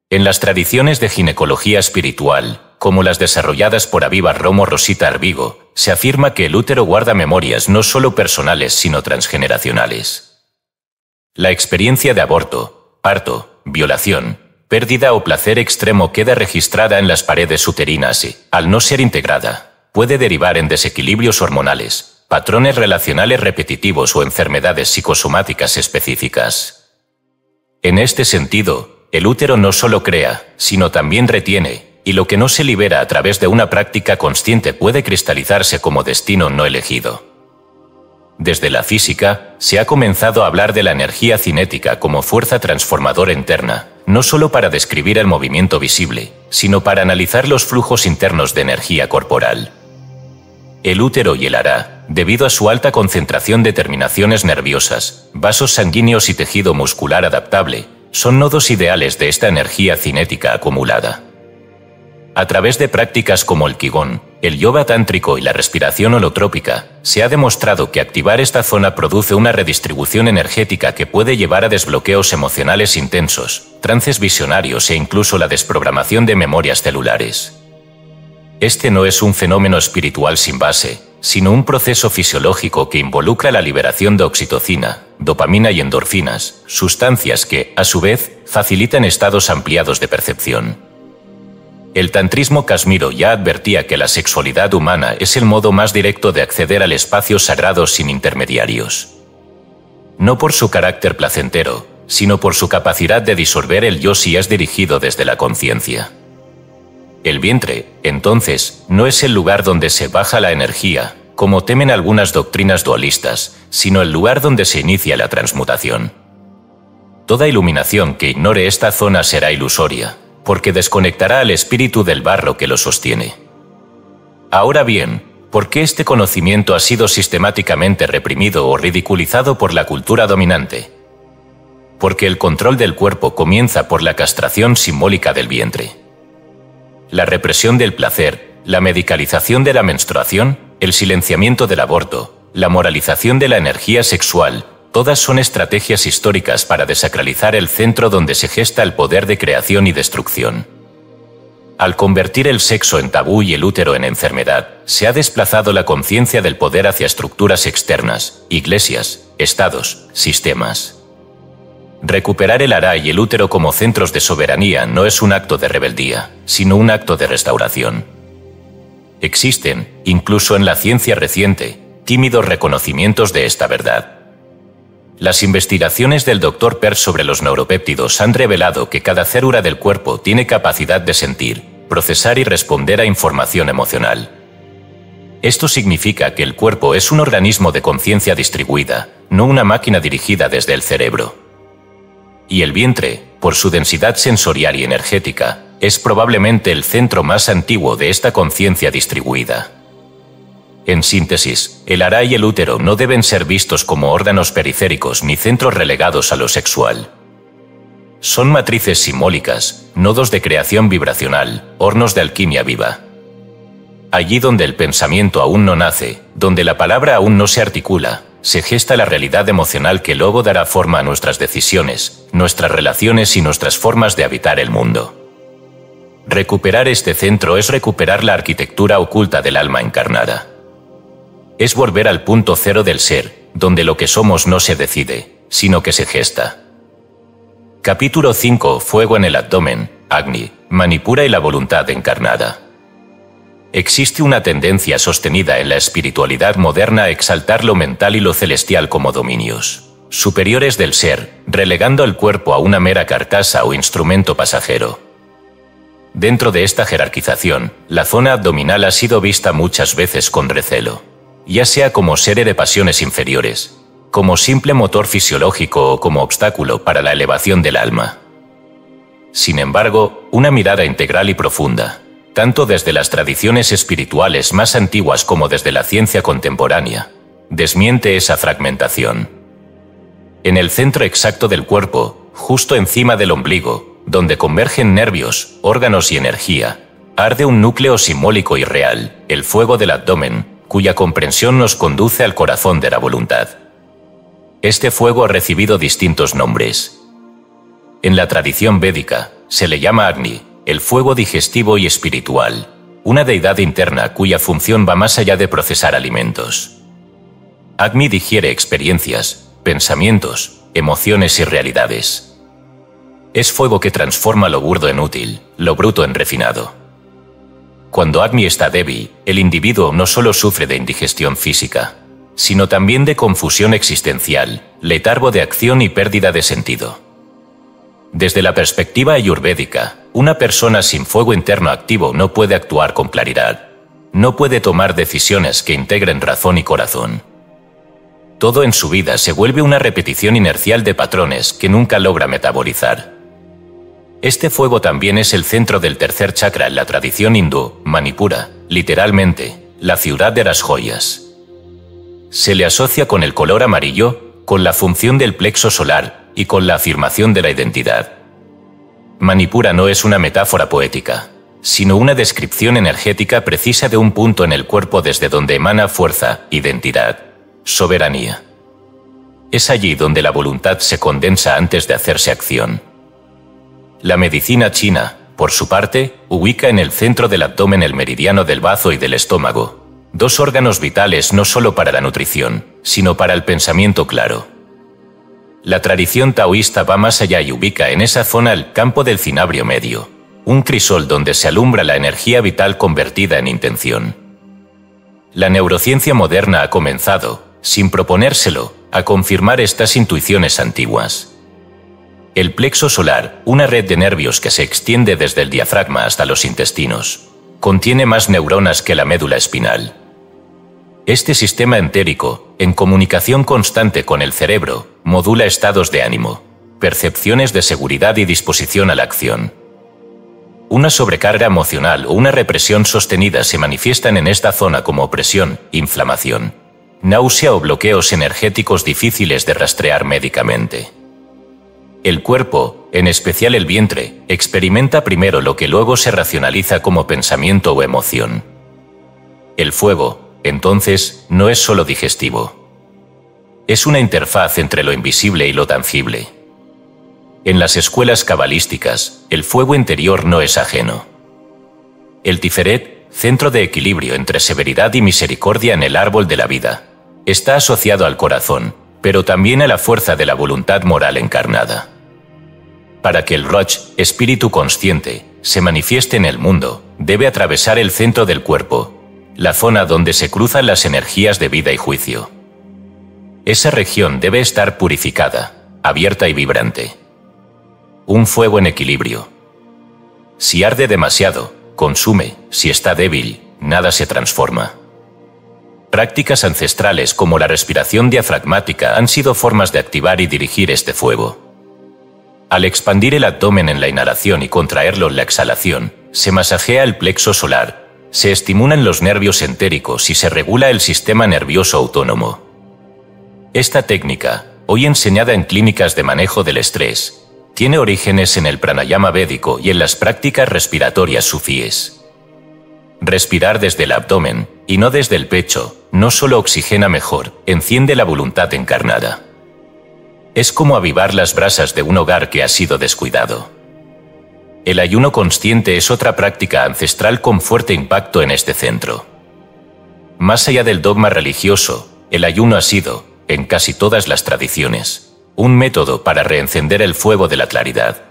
En las tradiciones de ginecología espiritual, como las desarrolladas por Aviva Romo Rosita Arvigo, se afirma que el útero guarda memorias no solo personales sino transgeneracionales. La experiencia de aborto, parto, violación, pérdida o placer extremo queda registrada en las paredes uterinas y, al no ser integrada, puede derivar en desequilibrios hormonales, patrones relacionales repetitivos o enfermedades psicosomáticas específicas. En este sentido, el útero no solo crea, sino también retiene, y lo que no se libera a través de una práctica consciente puede cristalizarse como destino no elegido. Desde la física, se ha comenzado a hablar de la energía cinética como fuerza transformadora interna, no solo para describir el movimiento visible, sino para analizar los flujos internos de energía corporal. El útero y el Ara, debido a su alta concentración de terminaciones nerviosas, vasos sanguíneos y tejido muscular adaptable, son nodos ideales de esta energía cinética acumulada. A través de prácticas como el Qigong, el yoga tántrico y la respiración holotrópica, se ha demostrado que activar esta zona produce una redistribución energética que puede llevar a desbloqueos emocionales intensos, trances visionarios e incluso la desprogramación de memorias celulares. Este no es un fenómeno espiritual sin base, sino un proceso fisiológico que involucra la liberación de oxitocina, dopamina y endorfinas, sustancias que, a su vez, facilitan estados ampliados de percepción. El tantrismo Kashmiro ya advertía que la sexualidad humana es el modo más directo de acceder al espacio sagrado sin intermediarios. No por su carácter placentero, sino por su capacidad de disolver el yo si es dirigido desde la conciencia. El vientre, entonces, no es el lugar donde se baja la energía, como temen algunas doctrinas dualistas, sino el lugar donde se inicia la transmutación. Toda iluminación que ignore esta zona será ilusoria, porque desconectará al espíritu del barro que lo sostiene. Ahora bien, ¿por qué este conocimiento ha sido sistemáticamente reprimido o ridiculizado por la cultura dominante? Porque el control del cuerpo comienza por la castración simbólica del vientre. La represión del placer, la medicalización de la menstruación, el silenciamiento del aborto, la moralización de la energía sexual, todas son estrategias históricas para desacralizar el centro donde se gesta el poder de creación y destrucción. Al convertir el sexo en tabú y el útero en enfermedad, se ha desplazado la conciencia del poder hacia estructuras externas, iglesias, estados, sistemas. Recuperar el Ara y el útero como centros de soberanía no es un acto de rebeldía, sino un acto de restauración. Existen, incluso en la ciencia reciente, tímidos reconocimientos de esta verdad. Las investigaciones del Dr. Pearce sobre los neuropéptidos han revelado que cada célula del cuerpo tiene capacidad de sentir, procesar y responder a información emocional. Esto significa que el cuerpo es un organismo de conciencia distribuida, no una máquina dirigida desde el cerebro. Y el vientre, por su densidad sensorial y energética, es probablemente el centro más antiguo de esta conciencia distribuida. En síntesis, el Ara y el útero no deben ser vistos como órganos periféricos ni centros relegados a lo sexual. Son matrices simbólicas, nodos de creación vibracional, hornos de alquimia viva. Allí donde el pensamiento aún no nace, donde la palabra aún no se articula, se gesta la realidad emocional que luego dará forma a nuestras decisiones, nuestras relaciones y nuestras formas de habitar el mundo. Recuperar este centro es recuperar la arquitectura oculta del alma encarnada. Es volver al punto cero del ser, donde lo que somos no se decide, sino que se gesta. Capítulo 5. Fuego en el abdomen, Agni, Manipura y la voluntad encarnada. Existe una tendencia sostenida en la espiritualidad moderna a exaltar lo mental y lo celestial como dominios superiores del ser, relegando el cuerpo a una mera carcasa o instrumento pasajero. Dentro de esta jerarquización, la zona abdominal ha sido vista muchas veces con recelo, ya sea como sede de pasiones inferiores, como simple motor fisiológico o como obstáculo para la elevación del alma. Sin embargo, una mirada integral y profunda, tanto desde las tradiciones espirituales más antiguas como desde la ciencia contemporánea, desmiente esa fragmentación. En el centro exacto del cuerpo, justo encima del ombligo, donde convergen nervios, órganos y energía, arde un núcleo simbólico y real, el fuego del abdomen, cuya comprensión nos conduce al corazón de la voluntad. Este fuego ha recibido distintos nombres. En la tradición védica, se le llama Agni, el fuego digestivo y espiritual, una deidad interna cuya función va más allá de procesar alimentos. Agni digiere experiencias, pensamientos, emociones y realidades. Es fuego que transforma lo burdo en útil, lo bruto en refinado. Cuando Agni está débil, el individuo no solo sufre de indigestión física, sino también de confusión existencial, letargo de acción y pérdida de sentido. Desde la perspectiva ayurvédica, una persona sin fuego interno activo no puede actuar con claridad, no puede tomar decisiones que integren razón y corazón. Todo en su vida se vuelve una repetición inercial de patrones que nunca logra metabolizar. Este fuego también es el centro del tercer chakra en la tradición hindú, Manipura, literalmente, la ciudad de las joyas. Se le asocia con el color amarillo, con la función del plexo solar y con la afirmación de la identidad. Manipura no es una metáfora poética, sino una descripción energética precisa de un punto en el cuerpo desde donde emana fuerza, identidad, soberanía. Es allí donde la voluntad se condensa antes de hacerse acción. La medicina china, por su parte, ubica en el centro del abdomen el meridiano del bazo y del estómago, dos órganos vitales no solo para la nutrición, sino para el pensamiento claro. La tradición taoísta va más allá y ubica en esa zona el campo del cinabrio medio, un crisol donde se alumbra la energía vital convertida en intención. La neurociencia moderna ha comenzado, sin proponérselo, a confirmar estas intuiciones antiguas. El plexo solar, una red de nervios que se extiende desde el diafragma hasta los intestinos, contiene más neuronas que la médula espinal. Este sistema entérico, en comunicación constante con el cerebro, modula estados de ánimo, percepciones de seguridad y disposición a la acción. Una sobrecarga emocional o una represión sostenida se manifiestan en esta zona como opresión, inflamación, náusea o bloqueos energéticos difíciles de rastrear médicamente. El cuerpo, en especial el vientre, experimenta primero lo que luego se racionaliza como pensamiento o emoción. El fuego, entonces, no es solo digestivo. Es una interfaz entre lo invisible y lo tangible. En las escuelas cabalísticas, el fuego interior no es ajeno. El Tiferet, centro de equilibrio entre severidad y misericordia en el árbol de la vida, está asociado al corazón, pero también a la fuerza de la voluntad moral encarnada. Para que el Roch, espíritu consciente, se manifieste en el mundo, debe atravesar el centro del cuerpo, la zona donde se cruzan las energías de vida y juicio. Esa región debe estar purificada, abierta y vibrante. Un fuego en equilibrio. Si arde demasiado, consume; si está débil, nada se transforma. Prácticas ancestrales como la respiración diafragmática han sido formas de activar y dirigir este fuego. Al expandir el abdomen en la inhalación y contraerlo en la exhalación, se masajea el plexo solar, se estimulan los nervios entéricos y se regula el sistema nervioso autónomo. Esta técnica, hoy enseñada en clínicas de manejo del estrés, tiene orígenes en el pranayama védico y en las prácticas respiratorias sufíes. Respirar desde el abdomen, y no desde el pecho, no solo oxigena mejor, enciende la voluntad encarnada. Es como avivar las brasas de un hogar que ha sido descuidado. El ayuno consciente es otra práctica ancestral con fuerte impacto en este centro. Más allá del dogma religioso, el ayuno ha sido, en casi todas las tradiciones, un método para reencender el fuego de la claridad.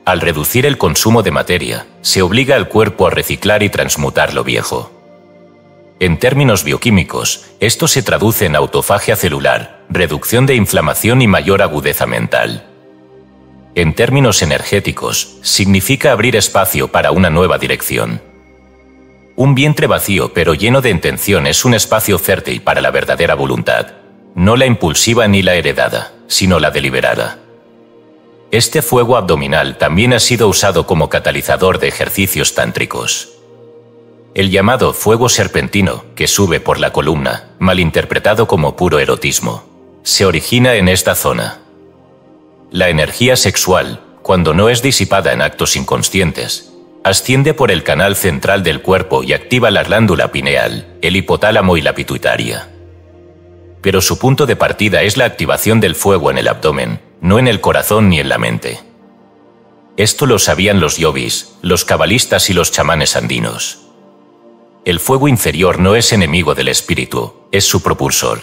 Al reducir el consumo de materia, se obliga al cuerpo a reciclar y transmutar lo viejo. En términos bioquímicos, esto se traduce en autofagia celular, reducción de inflamación y mayor agudeza mental. En términos energéticos, significa abrir espacio para una nueva dirección. Un vientre vacío pero lleno de intención es un espacio fértil para la verdadera voluntad, no la impulsiva ni la heredada, sino la deliberada. Este fuego abdominal también ha sido usado como catalizador de ejercicios tántricos. El llamado fuego serpentino, que sube por la columna, malinterpretado como puro erotismo, se origina en esta zona. La energía sexual, cuando no es disipada en actos inconscientes, asciende por el canal central del cuerpo y activa la glándula pineal, el hipotálamo y la pituitaria. Pero su punto de partida es la activación del fuego en el abdomen, no en el corazón ni en la mente. Esto lo sabían los yogis, los cabalistas y los chamanes andinos. El fuego inferior no es enemigo del espíritu, es su propulsor.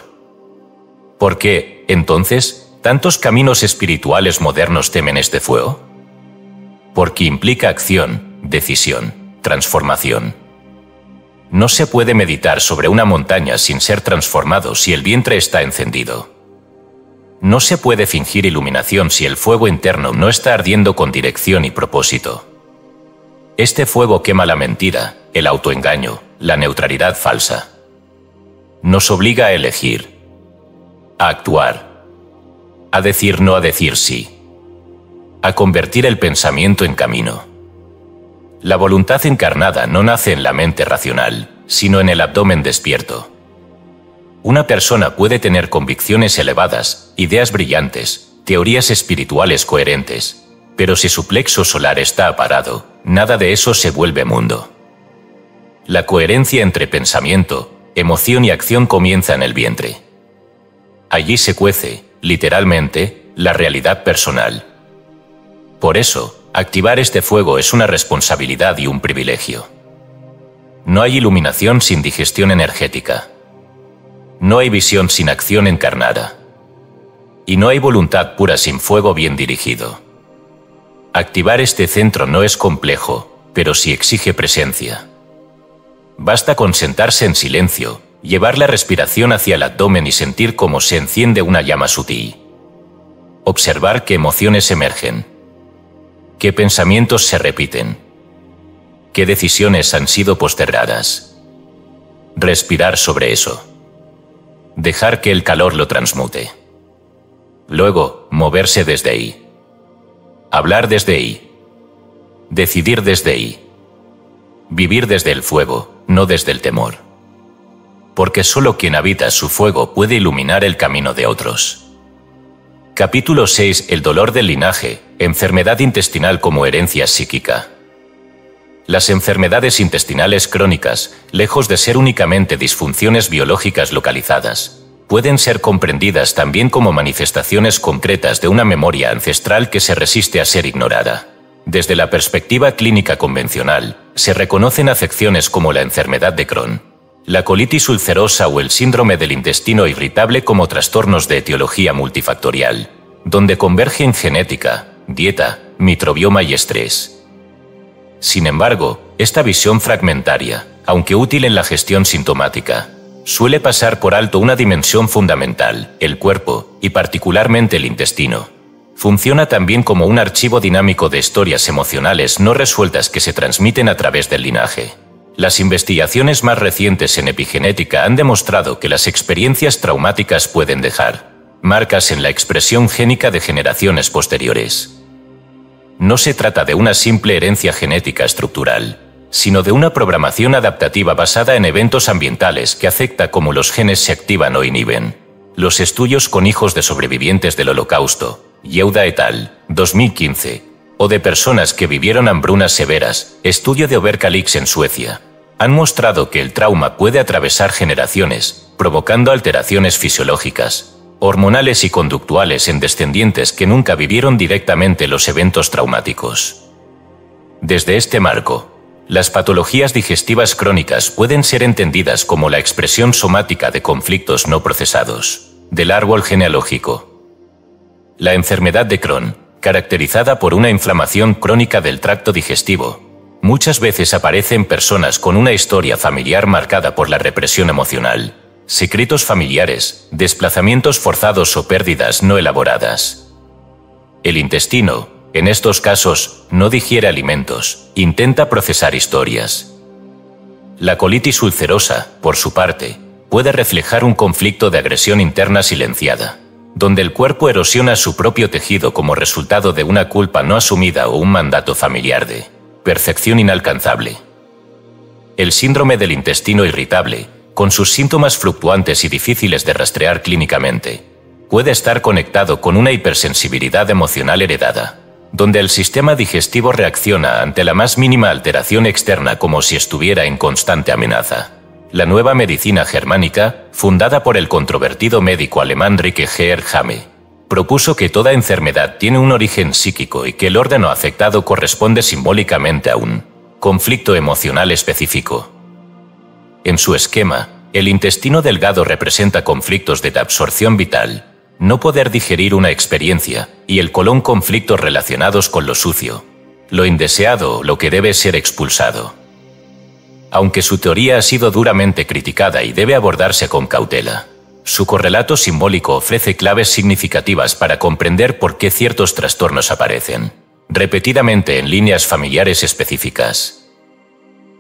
¿Por qué, entonces, tantos caminos espirituales modernos temen este fuego? Porque implica acción, decisión, transformación. No se puede meditar sobre una montaña sin ser transformado si el vientre está encendido. No se puede fingir iluminación si el fuego interno no está ardiendo con dirección y propósito. Este fuego quema la mentira, el autoengaño, la neutralidad falsa. Nos obliga a elegir, a actuar, a decir no, a decir sí, a convertir el pensamiento en camino. La voluntad encarnada no nace en la mente racional, sino en el abdomen despierto. Una persona puede tener convicciones elevadas, ideas brillantes, teorías espirituales coherentes, pero si su plexo solar está aparado, nada de eso se vuelve mundo. La coherencia entre pensamiento, emoción y acción comienza en el vientre. Allí se cuece, literalmente, la realidad personal. Por eso, activar este fuego es una responsabilidad y un privilegio. No hay iluminación sin digestión energética. No hay visión sin acción encarnada. Y no hay voluntad pura sin fuego bien dirigido. Activar este centro no es complejo, pero sí exige presencia. Basta con sentarse en silencio, llevar la respiración hacia el abdomen y sentir cómo se enciende una llama sutil. Observar qué emociones emergen. ¿Qué pensamientos se repiten? ¿Qué decisiones han sido postergadas? Respirar sobre eso. Dejar que el calor lo transmute. Luego, moverse desde ahí. Hablar desde ahí. Decidir desde ahí. Vivir desde el fuego, no desde el temor. Porque solo quien habita su fuego puede iluminar el camino de otros. Capítulo 6. El dolor del linaje, enfermedad intestinal como herencia psíquica. Las enfermedades intestinales crónicas, lejos de ser únicamente disfunciones biológicas localizadas, pueden ser comprendidas también como manifestaciones concretas de una memoria ancestral que se resiste a ser ignorada. Desde la perspectiva clínica convencional, se reconocen afecciones como la enfermedad de Crohn, la colitis ulcerosa o el síndrome del intestino irritable como trastornos de etiología multifactorial, donde convergen genética, dieta, microbioma y estrés. Sin embargo, esta visión fragmentaria, aunque útil en la gestión sintomática, suele pasar por alto una dimensión fundamental: el cuerpo, y particularmente el intestino. Funciona también como un archivo dinámico de historias emocionales no resueltas que se transmiten a través del linaje. Las investigaciones más recientes en epigenética han demostrado que las experiencias traumáticas pueden dejar marcas en la expresión génica de generaciones posteriores. No se trata de una simple herencia genética estructural, sino de una programación adaptativa basada en eventos ambientales que afecta cómo los genes se activan o inhiben. Los estudios con hijos de sobrevivientes del Holocausto, Yehuda et al., 2015, o de personas que vivieron hambrunas severas, estudio de Oberkalix en Suecia, han mostrado que el trauma puede atravesar generaciones, provocando alteraciones fisiológicas, hormonales y conductuales en descendientes que nunca vivieron directamente los eventos traumáticos. Desde este marco, las patologías digestivas crónicas pueden ser entendidas como la expresión somática de conflictos no procesados del árbol genealógico. La enfermedad de Crohn, caracterizada por una inflamación crónica del tracto digestivo, muchas veces aparece en personas con una historia familiar marcada por la represión emocional, secretos familiares, desplazamientos forzados o pérdidas no elaboradas. El intestino, en estos casos, no digiere alimentos, intenta procesar historias. La colitis ulcerosa, por su parte, puede reflejar un conflicto de agresión interna silenciada, donde el cuerpo erosiona su propio tejido como resultado de una culpa no asumida o un mandato familiar de percepción inalcanzable. El síndrome del intestino irritable, con sus síntomas fluctuantes y difíciles de rastrear clínicamente, puede estar conectado con una hipersensibilidad emocional heredada, donde el sistema digestivo reacciona ante la más mínima alteración externa como si estuviera en constante amenaza. La nueva medicina germánica, fundada por el controvertido médico alemán Rike Geer-Hame, propuso que toda enfermedad tiene un origen psíquico y que el órgano afectado corresponde simbólicamente a un conflicto emocional específico. En su esquema, el intestino delgado representa conflictos de absorción vital, no poder digerir una experiencia, y el colon conflictos relacionados con lo sucio, lo indeseado o lo que debe ser expulsado. Aunque su teoría ha sido duramente criticada y debe abordarse con cautela, su correlato simbólico ofrece claves significativas para comprender por qué ciertos trastornos aparecen repetidamente en líneas familiares específicas.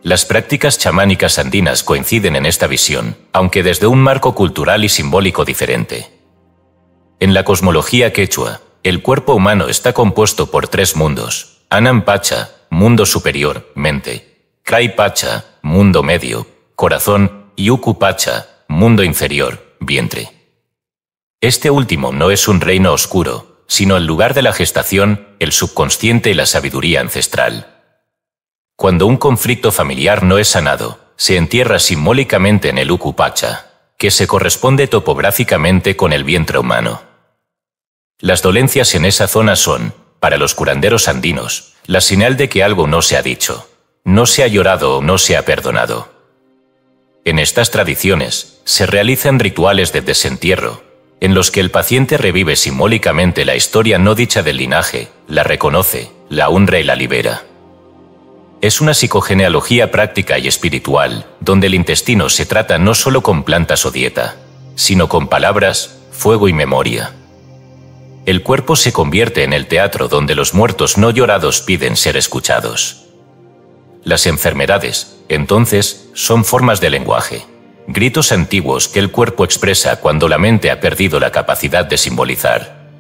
Las prácticas chamánicas andinas coinciden en esta visión, aunque desde un marco cultural y simbólico diferente. En la cosmología quechua, el cuerpo humano está compuesto por tres mundos: Anam Pacha, mundo superior, mente; Krai Pacha, mundo medio, corazón; y Uku Pacha, mundo inferior, vientre. Este último no es un reino oscuro, sino el lugar de la gestación, el subconsciente y la sabiduría ancestral. Cuando un conflicto familiar no es sanado, se entierra simbólicamente en el Uku Pacha, que se corresponde topográficamente con el vientre humano. Las dolencias en esa zona son, para los curanderos andinos, la señal de que algo no se ha dicho, no se ha llorado o no se ha perdonado. En estas tradiciones, se realizan rituales de desentierro, en los que el paciente revive simbólicamente la historia no dicha del linaje, la reconoce, la honra y la libera. Es una psicogenealogía práctica y espiritual, donde el intestino se trata no solo con plantas o dieta, sino con palabras, fuego y memoria. El cuerpo se convierte en el teatro donde los muertos no llorados piden ser escuchados. Las enfermedades, entonces, son formas de lenguaje, gritos antiguos que el cuerpo expresa cuando la mente ha perdido la capacidad de simbolizar.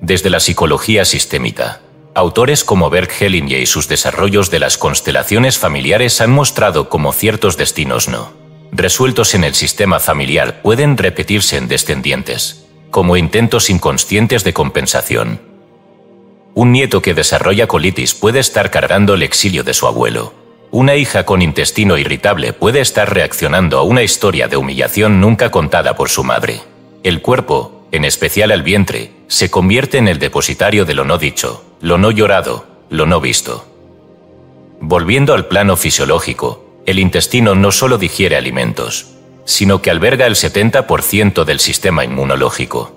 Desde la psicología sistémica, autores como Bert Hellinger y sus desarrollos de las constelaciones familiares han mostrado cómo ciertos destinos no resueltos en el sistema familiar pueden repetirse en descendientes, como intentos inconscientes de compensación. Un nieto que desarrolla colitis puede estar cargando el exilio de su abuelo. Una hija con intestino irritable puede estar reaccionando a una historia de humillación nunca contada por su madre. El cuerpo, en especial el vientre, se convierte en el depositario de lo no dicho, lo no llorado, lo no visto. Volviendo al plano fisiológico, el intestino no solo digiere alimentos, sino que alberga el 70% del sistema inmunológico.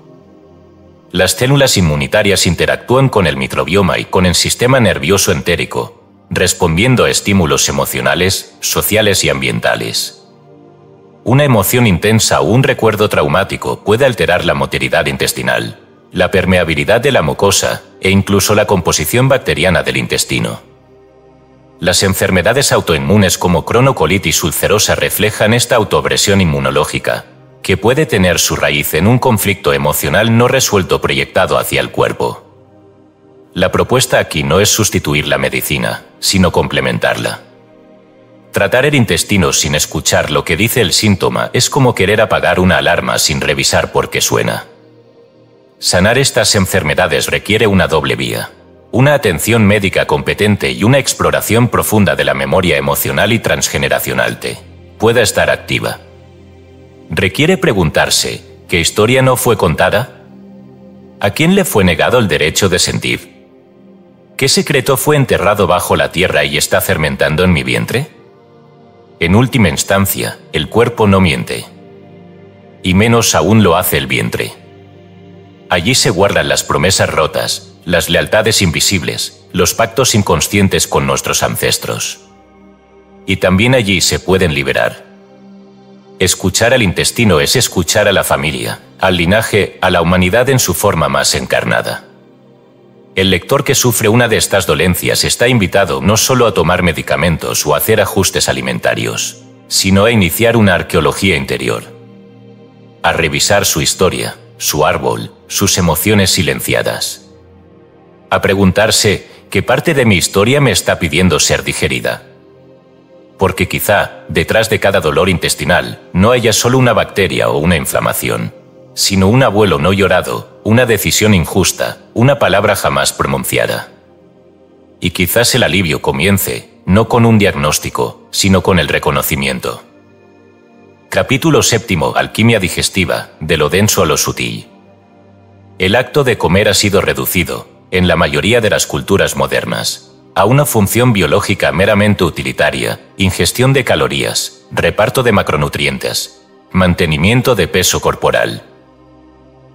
Las células inmunitarias interactúan con el microbioma y con el sistema nervioso entérico, respondiendo a estímulos emocionales, sociales y ambientales. Una emoción intensa o un recuerdo traumático puede alterar la motilidad intestinal, la permeabilidad de la mucosa e incluso la composición bacteriana del intestino. Las enfermedades autoinmunes como Crohn o colitis ulcerosa reflejan esta autoagresión inmunológica, que puede tener su raíz en un conflicto emocional no resuelto proyectado hacia el cuerpo. La propuesta aquí no es sustituir la medicina, sino complementarla. Tratar el intestino sin escuchar lo que dice el síntoma es como querer apagar una alarma sin revisar por qué suena. Sanar estas enfermedades requiere una doble vía: una atención médica competente y una exploración profunda de la memoria emocional y transgeneracional pueda estar activa. Requiere preguntarse, ¿qué historia no fue contada? ¿A quién le fue negado el derecho de sentir? ¿Qué secreto fue enterrado bajo la tierra y está fermentando en mi vientre? En última instancia, el cuerpo no miente. Y menos aún lo hace el vientre. Allí se guardan las promesas rotas, las lealtades invisibles, los pactos inconscientes con nuestros ancestros. Y también allí se pueden liberar. Escuchar al intestino es escuchar a la familia, al linaje, a la humanidad en su forma más encarnada. El lector que sufre una de estas dolencias está invitado no solo a tomar medicamentos o a hacer ajustes alimentarios, sino a iniciar una arqueología interior. A revisar su historia, su árbol, sus emociones silenciadas. A preguntarse, ¿qué parte de mi historia me está pidiendo ser digerida? Porque quizá, detrás de cada dolor intestinal, no haya solo una bacteria o una inflamación, sino un abuelo no llorado, una decisión injusta, una palabra jamás pronunciada. Y quizás el alivio comience, no con un diagnóstico, sino con el reconocimiento. Capítulo 7. Alquimia digestiva, de lo denso a lo sutil. El acto de comer ha sido reducido, en la mayoría de las culturas modernas, a una función biológica meramente utilitaria, ingestión de calorías, reparto de macronutrientes, mantenimiento de peso corporal.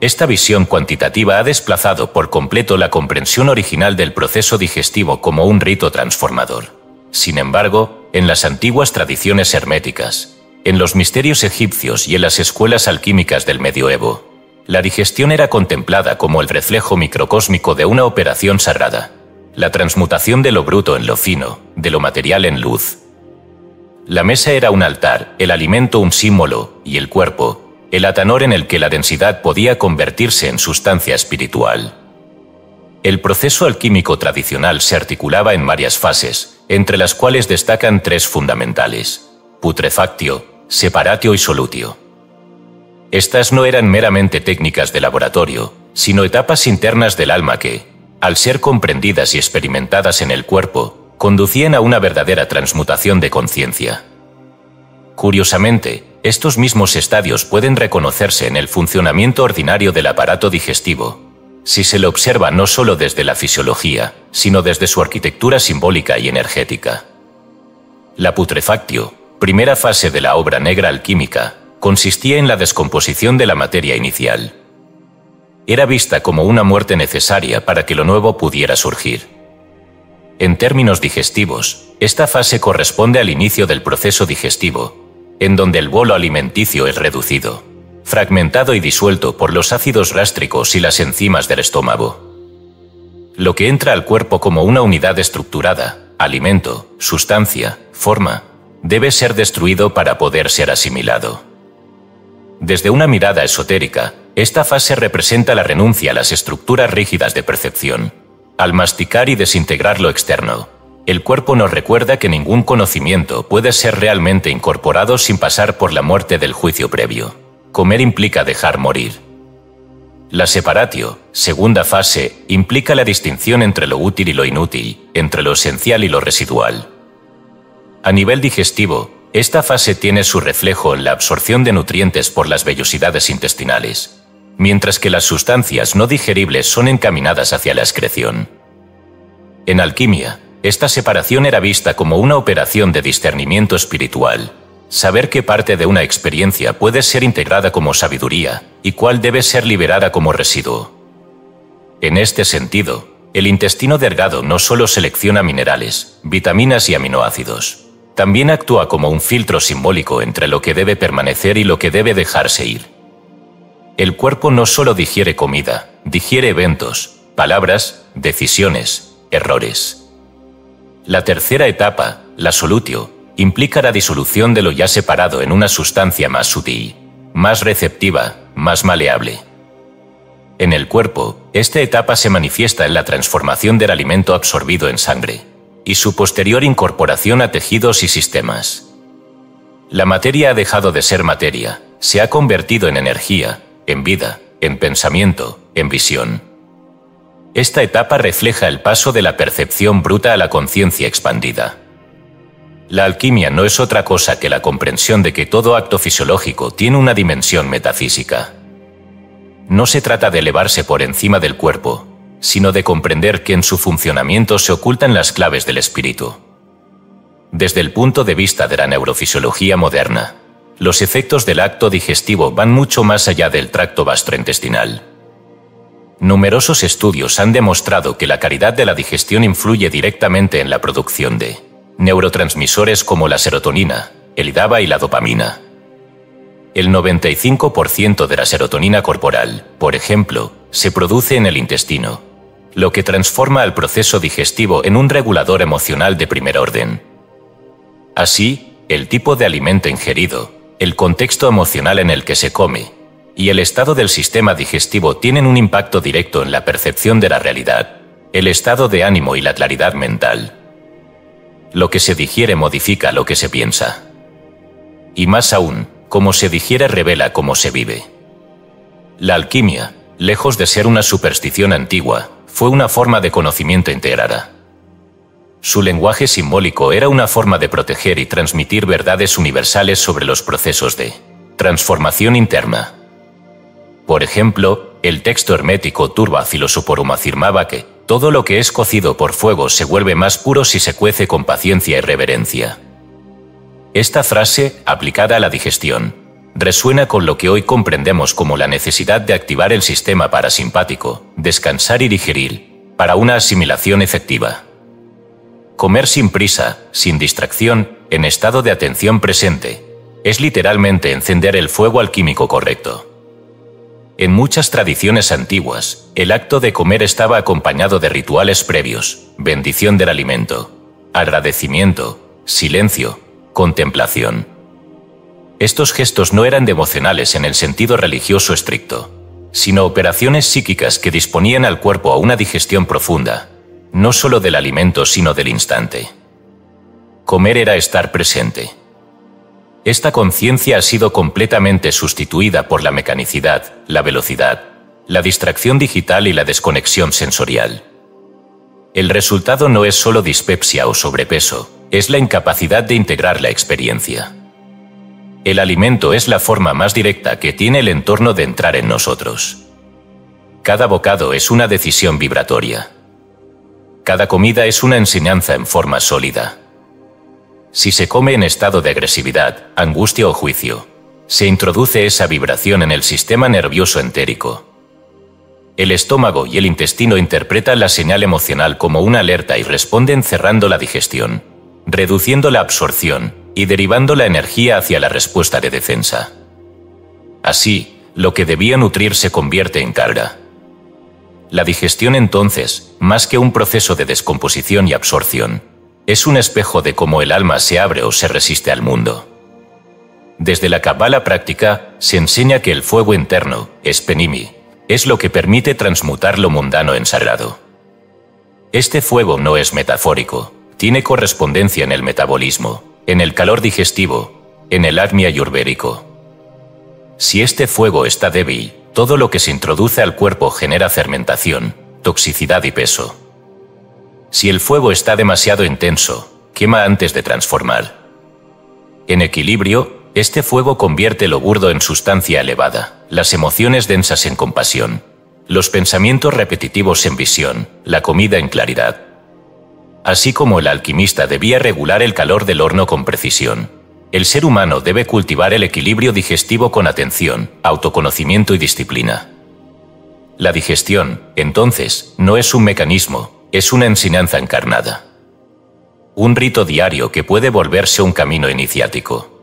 Esta visión cuantitativa ha desplazado por completo la comprensión original del proceso digestivo como un rito transformador. Sin embargo, en las antiguas tradiciones herméticas, en los misterios egipcios y en las escuelas alquímicas del medioevo, la digestión era contemplada como el reflejo microcósmico de una operación sagrada, la transmutación de lo bruto en lo fino, de lo material en luz. La mesa era un altar, el alimento un símbolo, y el cuerpo, el atanor en el que la densidad podía convertirse en sustancia espiritual. El proceso alquímico tradicional se articulaba en varias fases, entre las cuales destacan tres fundamentales: putrefactio, separatio y solutio. Estas no eran meramente técnicas de laboratorio, sino etapas internas del alma que, al ser comprendidas y experimentadas en el cuerpo, conducían a una verdadera transmutación de conciencia. Curiosamente, estos mismos estadios pueden reconocerse en el funcionamiento ordinario del aparato digestivo, si se lo observa no solo desde la fisiología, sino desde su arquitectura simbólica y energética. La putrefactio, primera fase de la obra negra alquímica, consistía en la descomposición de la materia inicial. Era vista como una muerte necesaria para que lo nuevo pudiera surgir. En términos digestivos, esta fase corresponde al inicio del proceso digestivo, en donde el bolo alimenticio es reducido, fragmentado y disuelto por los ácidos gástricos y las enzimas del estómago. Lo que entra al cuerpo como una unidad estructurada, alimento, sustancia, forma, debe ser destruido para poder ser asimilado. Desde una mirada esotérica, esta fase representa la renuncia a las estructuras rígidas de percepción. Al masticar y desintegrar lo externo, el cuerpo nos recuerda que ningún conocimiento puede ser realmente incorporado sin pasar por la muerte del juicio previo. Comer implica dejar morir. La separatio, segunda fase, implica la distinción entre lo útil y lo inútil, entre lo esencial y lo residual. A nivel digestivo, esta fase tiene su reflejo en la absorción de nutrientes por las vellosidades intestinales, mientras que las sustancias no digeribles son encaminadas hacia la excreción. En alquimia, esta separación era vista como una operación de discernimiento espiritual, saber qué parte de una experiencia puede ser integrada como sabiduría y cuál debe ser liberada como residuo. En este sentido, el intestino delgado no solo selecciona minerales, vitaminas y aminoácidos, también actúa como un filtro simbólico entre lo que debe permanecer y lo que debe dejarse ir. El cuerpo no solo digiere comida, digiere eventos, palabras, decisiones, errores. La tercera etapa, la solutio, implica la disolución de lo ya separado en una sustancia más sutil, más receptiva, más maleable. En el cuerpo, esta etapa se manifiesta en la transformación del alimento absorbido en sangre y su posterior incorporación a tejidos y sistemas. La materia ha dejado de ser materia, se ha convertido en energía, en vida, en pensamiento, en visión. Esta etapa refleja el paso de la percepción bruta a la conciencia expandida. La alquimia no es otra cosa que la comprensión de que todo acto fisiológico tiene una dimensión metafísica. No se trata de elevarse por encima del cuerpo, sino de comprender que en su funcionamiento se ocultan las claves del espíritu. Desde el punto de vista de la neurofisiología moderna, los efectos del acto digestivo van mucho más allá del tracto gastrointestinal. Numerosos estudios han demostrado que la calidad de la digestión influye directamente en la producción de neurotransmisores como la serotonina, el GABA y la dopamina. El 95% de la serotonina corporal, por ejemplo, se produce en el intestino, lo que transforma al proceso digestivo en un regulador emocional de primer orden. Así, el tipo de alimento ingerido, el contexto emocional en el que se come y el estado del sistema digestivo tienen un impacto directo en la percepción de la realidad, el estado de ánimo y la claridad mental. Lo que se digiere modifica lo que se piensa. Y más aún, cómo se digiere revela cómo se vive. La alquimia, lejos de ser una superstición antigua, fue una forma de conocimiento integrada. Su lenguaje simbólico era una forma de proteger y transmitir verdades universales sobre los procesos de transformación interna. Por ejemplo, el texto hermético Turba Philosophorum afirmaba que todo lo que es cocido por fuego se vuelve más puro si se cuece con paciencia y reverencia. Esta frase, aplicada a la digestión, resuena con lo que hoy comprendemos como la necesidad de activar el sistema parasimpático, descansar y digerir, para una asimilación efectiva. Comer sin prisa, sin distracción, en estado de atención presente, es literalmente encender el fuego alquímico correcto. En muchas tradiciones antiguas, el acto de comer estaba acompañado de rituales previos, bendición del alimento, agradecimiento, silencio, contemplación. Estos gestos no eran devocionales en el sentido religioso estricto, sino operaciones psíquicas que disponían al cuerpo a una digestión profunda, no solo del alimento sino del instante. Comer era estar presente. Esta conciencia ha sido completamente sustituida por la mecanicidad, la velocidad, la distracción digital y la desconexión sensorial. El resultado no es solo dispepsia o sobrepeso, es la incapacidad de integrar la experiencia. El alimento es la forma más directa que tiene el entorno de entrar en nosotros. Cada bocado es una decisión vibratoria. Cada comida es una enseñanza en forma sólida. Si se come en estado de agresividad, angustia o juicio, se introduce esa vibración en el sistema nervioso entérico. El estómago y el intestino interpretan la señal emocional como una alerta y responden cerrando la digestión, reduciendo la absorción y derivando la energía hacia la respuesta de defensa. Así, lo que debía nutrir se convierte en carga. La digestión entonces, más que un proceso de descomposición y absorción, es un espejo de cómo el alma se abre o se resiste al mundo. Desde la Cábala práctica, se enseña que el fuego interno, Espenimi, es lo que permite transmutar lo mundano en sagrado. Este fuego no es metafórico, tiene correspondencia en el metabolismo, en el calor digestivo, en el Agni ayurvédico. Si este fuego está débil, todo lo que se introduce al cuerpo genera fermentación, toxicidad y peso. Si el fuego está demasiado intenso, quema antes de transformar. En equilibrio, este fuego convierte lo burdo en sustancia elevada, las emociones densas en compasión, los pensamientos repetitivos en visión, la comida en claridad. Así como el alquimista debía regular el calor del horno con precisión, el ser humano debe cultivar el equilibrio digestivo con atención, autoconocimiento y disciplina. La digestión, entonces, no es un mecanismo, es una enseñanza encarnada. Un rito diario que puede volverse un camino iniciático.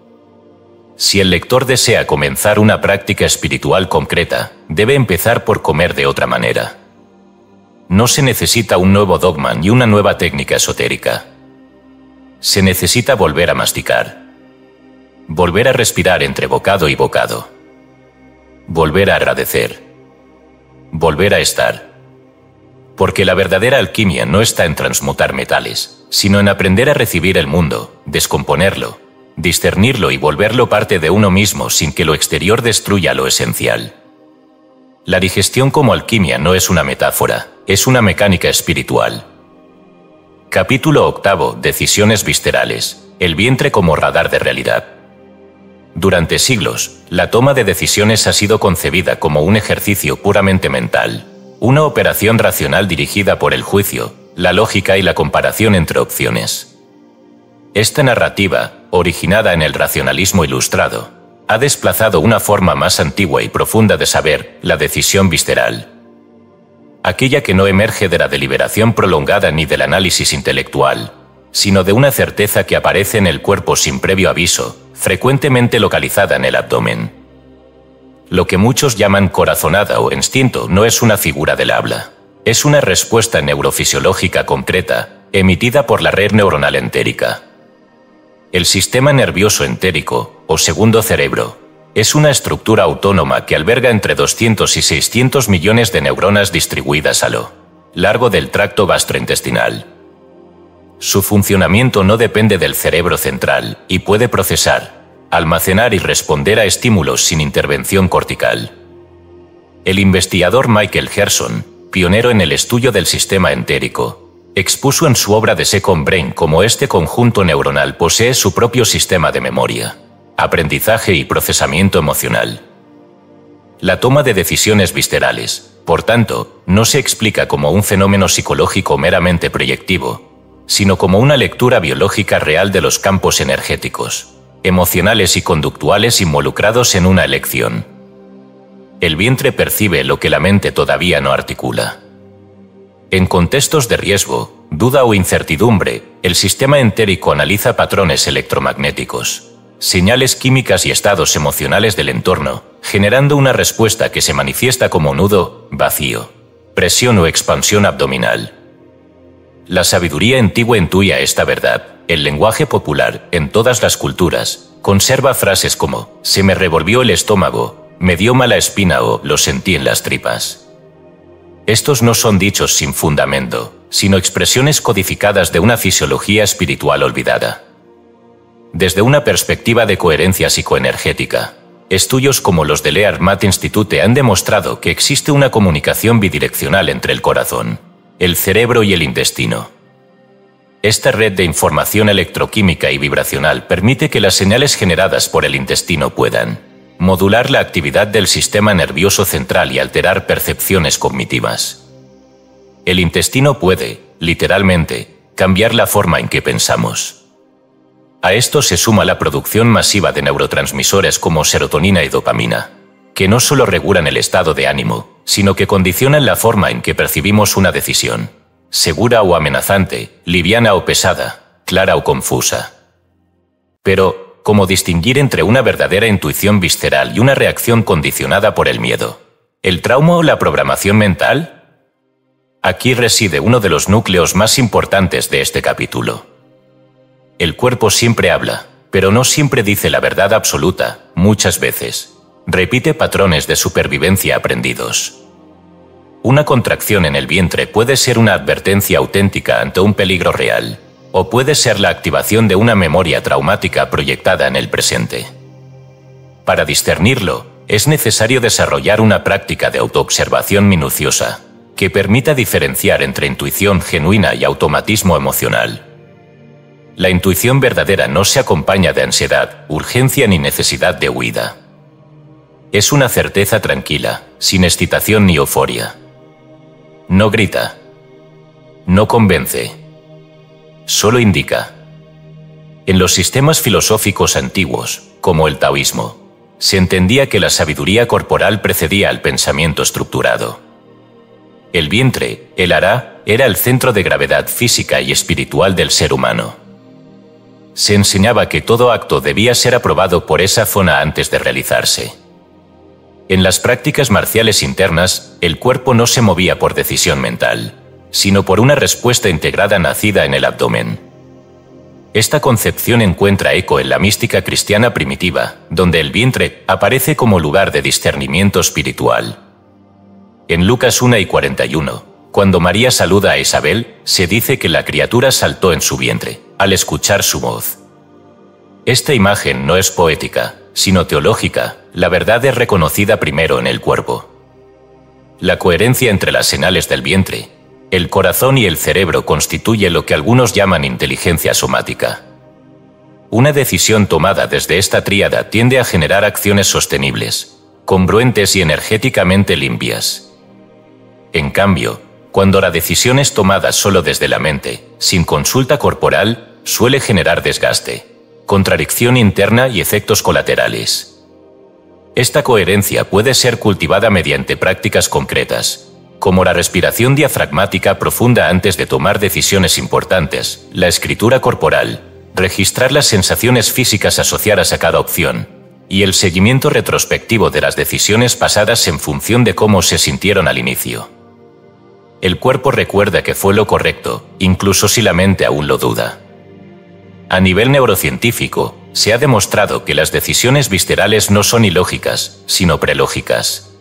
Si el lector desea comenzar una práctica espiritual concreta, debe empezar por comer de otra manera. No se necesita un nuevo dogma ni una nueva técnica esotérica. Se necesita volver a masticar. Volver a respirar entre bocado y bocado. Volver a agradecer. Volver a estar. Porque la verdadera alquimia no está en transmutar metales, sino en aprender a recibir el mundo, descomponerlo, discernirlo y volverlo parte de uno mismo sin que lo exterior destruya lo esencial. La digestión como alquimia no es una metáfora, es una mecánica espiritual. Capítulo 8. Decisiones viscerales. El vientre como radar de realidad. Durante siglos, la toma de decisiones ha sido concebida como un ejercicio puramente mental, una operación racional dirigida por el juicio, la lógica y la comparación entre opciones. Esta narrativa, originada en el racionalismo ilustrado, ha desplazado una forma más antigua y profunda de saber, la decisión visceral. Aquella que no emerge de la deliberación prolongada ni del análisis intelectual, sino de una certeza que aparece en el cuerpo sin previo aviso, frecuentemente localizada en el abdomen. Lo que muchos llaman corazonada o instinto no es una figura del habla. Es una respuesta neurofisiológica concreta, emitida por la red neuronal entérica. El sistema nervioso entérico, o segundo cerebro, es una estructura autónoma que alberga entre 200 y 600 millones de neuronas distribuidas a lo largo del tracto gastrointestinal. Su funcionamiento no depende del cerebro central y puede procesar, almacenar y responder a estímulos sin intervención cortical. El investigador Michael Gerson, pionero en el estudio del sistema entérico, expuso en su obra The Second Brain cómo este conjunto neuronal posee su propio sistema de memoria, aprendizaje y procesamiento emocional. La toma de decisiones viscerales, por tanto, no se explica como un fenómeno psicológico meramente proyectivo, sino como una lectura biológica real de los campos energéticos, emocionales y conductuales involucrados en una elección. El vientre percibe lo que la mente todavía no articula. En contextos de riesgo, duda o incertidumbre, el sistema entérico analiza patrones electromagnéticos, señales químicas y estados emocionales del entorno, generando una respuesta que se manifiesta como nudo, vacío, presión o expansión abdominal. La sabiduría antigua intuía esta verdad. El lenguaje popular, en todas las culturas, conserva frases como «se me revolvió el estómago», «me dio mala espina» o «lo sentí en las tripas». Estos no son dichos sin fundamento, sino expresiones codificadas de una fisiología espiritual olvidada. Desde una perspectiva de coherencia psicoenergética, estudios como los del Earth Institute han demostrado que existe una comunicación bidireccional entre el corazón, el cerebro y el intestino. Esta red de información electroquímica y vibracional permite que las señales generadas por el intestino puedan modular la actividad del sistema nervioso central y alterar percepciones cognitivas. El intestino puede, literalmente, cambiar la forma en que pensamos. A esto se suma la producción masiva de neurotransmisores como serotonina y dopamina, que no solo regulan el estado de ánimo, sino que condicionan la forma en que percibimos una decisión, segura o amenazante, liviana o pesada, clara o confusa. Pero, ¿cómo distinguir entre una verdadera intuición visceral y una reacción condicionada por el miedo, el trauma o la programación mental? Aquí reside uno de los núcleos más importantes de este capítulo. El cuerpo siempre habla, pero no siempre dice la verdad absoluta, muchas veces. Repite patrones de supervivencia aprendidos. Una contracción en el vientre puede ser una advertencia auténtica ante un peligro real, o puede ser la activación de una memoria traumática proyectada en el presente. Para discernirlo, es necesario desarrollar una práctica de autoobservación minuciosa, que permita diferenciar entre intuición genuina y automatismo emocional. La intuición verdadera no se acompaña de ansiedad, urgencia ni necesidad de huida. Es una certeza tranquila, sin excitación ni euforia. No grita. No convence. Solo indica. En los sistemas filosóficos antiguos, como el taoísmo, se entendía que la sabiduría corporal precedía al pensamiento estructurado. El vientre, el ara, era el centro de gravedad física y espiritual del ser humano. Se enseñaba que todo acto debía ser aprobado por esa zona antes de realizarse. En las prácticas marciales internas, el cuerpo no se movía por decisión mental, sino por una respuesta integrada nacida en el abdomen. Esta concepción encuentra eco en la mística cristiana primitiva, donde el vientre aparece como lugar de discernimiento espiritual. En Lucas 1:41, cuando María saluda a Isabel, se dice que la criatura saltó en su vientre, al escuchar su voz. Esta imagen no es poética, sino teológica. La verdad es reconocida primero en el cuerpo. la coherencia entre las señales del vientre, el corazón y el cerebro constituye lo que algunos llaman inteligencia somática. Una decisión tomada desde esta tríada tiende a generar acciones sostenibles, congruentes y energéticamente limpias. En cambio, cuando la decisión es tomada solo desde la mente, sin consulta corporal, suele generar desgaste, contradicción interna y efectos colaterales. Esta coherencia puede ser cultivada mediante prácticas concretas, como la respiración diafragmática profunda antes de tomar decisiones importantes, la escritura corporal, registrar las sensaciones físicas asociadas a cada opción, y el seguimiento retrospectivo de las decisiones pasadas en función de cómo se sintieron al inicio. El cuerpo recuerda que fue lo correcto, incluso si la mente aún lo duda. A nivel neurocientífico, se ha demostrado que las decisiones viscerales no son ilógicas, sino prelógicas.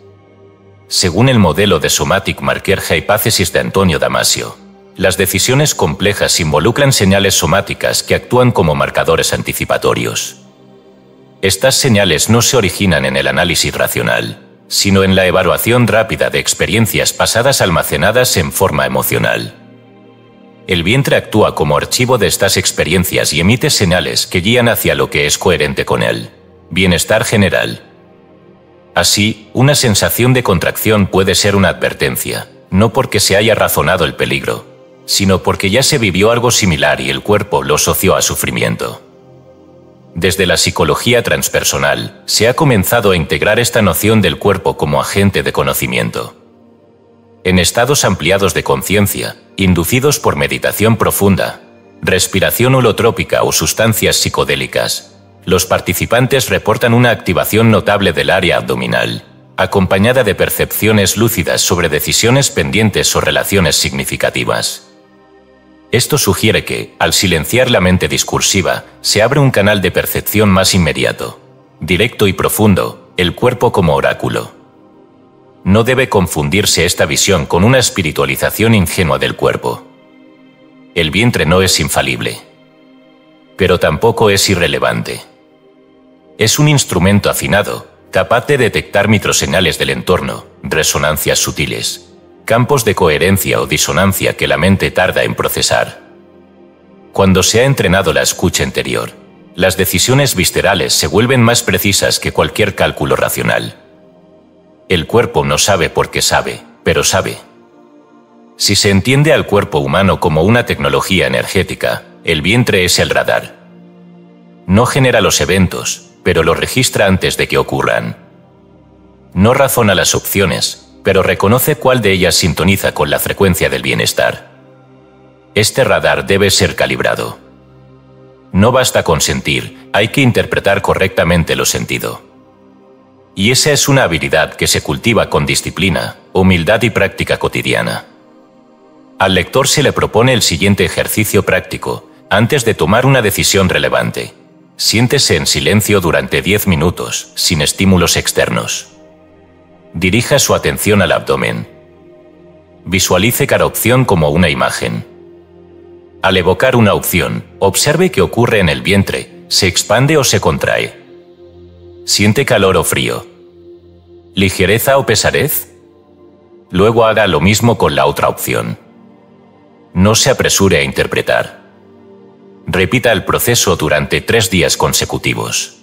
Según el modelo de Somatic Marker Hypothesis de Antonio Damasio, las decisiones complejas involucran señales somáticas que actúan como marcadores anticipatorios. Estas señales no se originan en el análisis racional, sino en la evaluación rápida de experiencias pasadas almacenadas en forma emocional. El vientre actúa como archivo de estas experiencias y emite señales que guían hacia lo que es coherente con él: bienestar general. Así, una sensación de contracción puede ser una advertencia, no porque se haya razonado el peligro, sino porque ya se vivió algo similar y el cuerpo lo asoció a sufrimiento. Desde la psicología transpersonal, se ha comenzado a integrar esta noción del cuerpo como agente de conocimiento. En estados ampliados de conciencia, inducidos por meditación profunda, respiración holotrópica o sustancias psicodélicas, los participantes reportan una activación notable del área abdominal, acompañada de percepciones lúcidas sobre decisiones pendientes o relaciones significativas. Esto sugiere que, al silenciar la mente discursiva, se abre un canal de percepción más inmediato, directo y profundo, el cuerpo como oráculo. No debe confundirse esta visión con una espiritualización ingenua del cuerpo. El vientre no es infalible, pero tampoco es irrelevante. Es un instrumento afinado, capaz de detectar microseñales del entorno, resonancias sutiles, campos de coherencia o disonancia que la mente tarda en procesar. Cuando se ha entrenado la escucha interior, las decisiones viscerales se vuelven más precisas que cualquier cálculo racional. El cuerpo no sabe porque sabe, pero sabe. Si se entiende al cuerpo humano como una tecnología energética, el vientre es el radar. No genera los eventos, pero los registra antes de que ocurran. No razona las opciones, pero reconoce cuál de ellas sintoniza con la frecuencia del bienestar. Este radar debe ser calibrado. No basta con sentir, hay que interpretar correctamente lo sentido. Y esa es una habilidad que se cultiva con disciplina, humildad y práctica cotidiana. Al lector se le propone el siguiente ejercicio práctico, antes de tomar una decisión relevante. Siéntese en silencio durante 10 minutos, sin estímulos externos. Dirija su atención al abdomen. Visualice cada opción como una imagen. Al evocar una opción, observe qué ocurre en el vientre, se expande o se contrae. ¿Siente calor o frío? ¿Ligereza o pesadez? Luego haga lo mismo con la otra opción. No se apresure a interpretar. Repita el proceso durante 3 días consecutivos.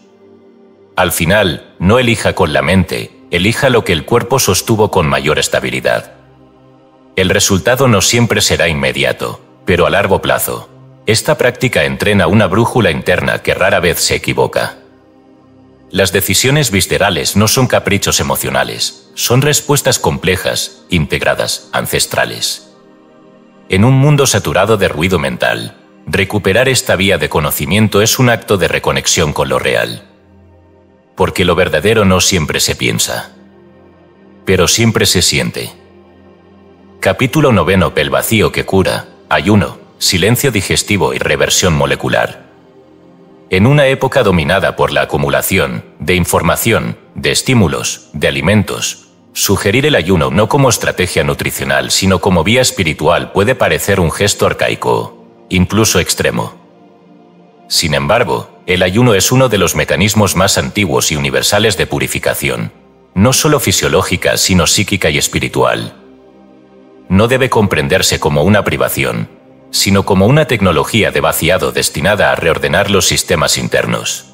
Al final, no elija con la mente, elija lo que el cuerpo sostuvo con mayor estabilidad. El resultado no siempre será inmediato, pero a largo plazo. Esta práctica entrena una brújula interna que rara vez se equivoca. Las decisiones viscerales no son caprichos emocionales, son respuestas complejas, integradas, ancestrales. En un mundo saturado de ruido mental, recuperar esta vía de conocimiento es un acto de reconexión con lo real. Porque lo verdadero no siempre se piensa, pero siempre se siente. Capítulo 9. El vacío que cura, ayuno, silencio digestivo y reversión molecular. En una época dominada por la acumulación de información, de estímulos, de alimentos, sugerir el ayuno no como estrategia nutricional sino como vía espiritual puede parecer un gesto arcaico, incluso extremo. Sin embargo, el ayuno es uno de los mecanismos más antiguos y universales de purificación, no solo fisiológica, sino psíquica y espiritual. No debe comprenderse como una privación, sino como una tecnología de vaciado destinada a reordenar los sistemas internos.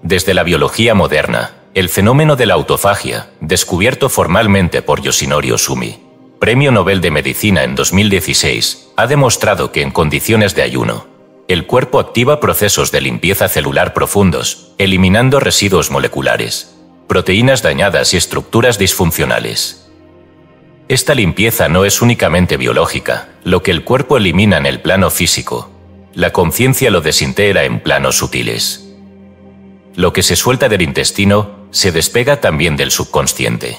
Desde la biología moderna, el fenómeno de la autofagia, descubierto formalmente por Yoshinori Ohsumi, Premio Nobel de Medicina en 2016, ha demostrado que en condiciones de ayuno, el cuerpo activa procesos de limpieza celular profundos, eliminando residuos moleculares, proteínas dañadas y estructuras disfuncionales. Esta limpieza no es únicamente biológica, lo que el cuerpo elimina en el plano físico. La conciencia lo desintegra en planos sutiles. Lo que se suelta del intestino se despega también del subconsciente.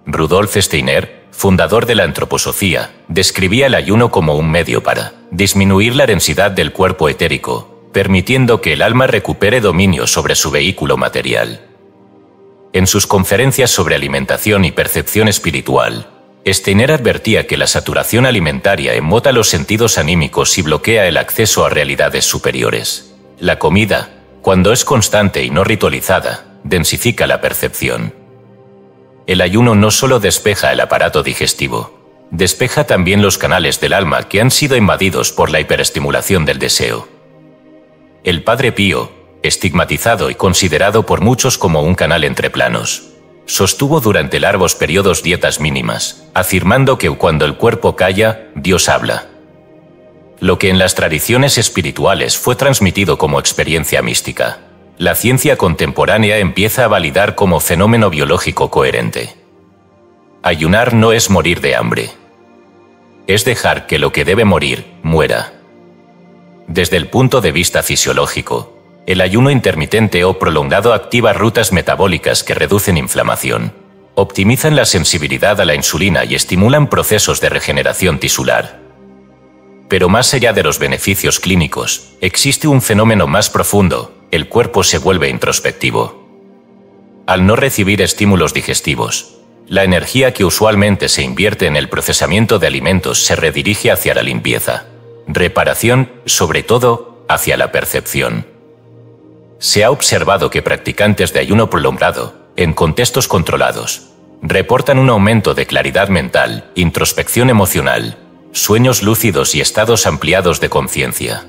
Rudolf Steiner, fundador de la antroposofía, describía el ayuno como un medio para disminuir la densidad del cuerpo etérico, permitiendo que el alma recupere dominio sobre su vehículo material. En sus conferencias sobre alimentación y percepción espiritual, Steiner advertía que la saturación alimentaria embota los sentidos anímicos y bloquea el acceso a realidades superiores. La comida, cuando es constante y no ritualizada, densifica la percepción. El ayuno no solo despeja el aparato digestivo, despeja también los canales del alma que han sido invadidos por la hiperestimulación del deseo. El Padre Pío, estigmatizado y considerado por muchos como un canal entre planos, sostuvo durante largos periodos dietas mínimas, afirmando que cuando el cuerpo calla, Dios habla. Lo que en las tradiciones espirituales fue transmitido como experiencia mística, la ciencia contemporánea empieza a validar como fenómeno biológico coherente. Ayunar no es morir de hambre. Es dejar que lo que debe morir, muera. Desde el punto de vista fisiológico, el ayuno intermitente o prolongado activa rutas metabólicas que reducen inflamación, optimizan la sensibilidad a la insulina y estimulan procesos de regeneración tisular. Pero más allá de los beneficios clínicos, existe un fenómeno más profundo: el cuerpo se vuelve introspectivo. Al no recibir estímulos digestivos, la energía que usualmente se invierte en el procesamiento de alimentos se redirige hacia la limpieza, reparación, sobre todo, hacia la percepción. Se ha observado que practicantes de ayuno prolongado, en contextos controlados, reportan un aumento de claridad mental, introspección emocional, sueños lúcidos y estados ampliados de conciencia.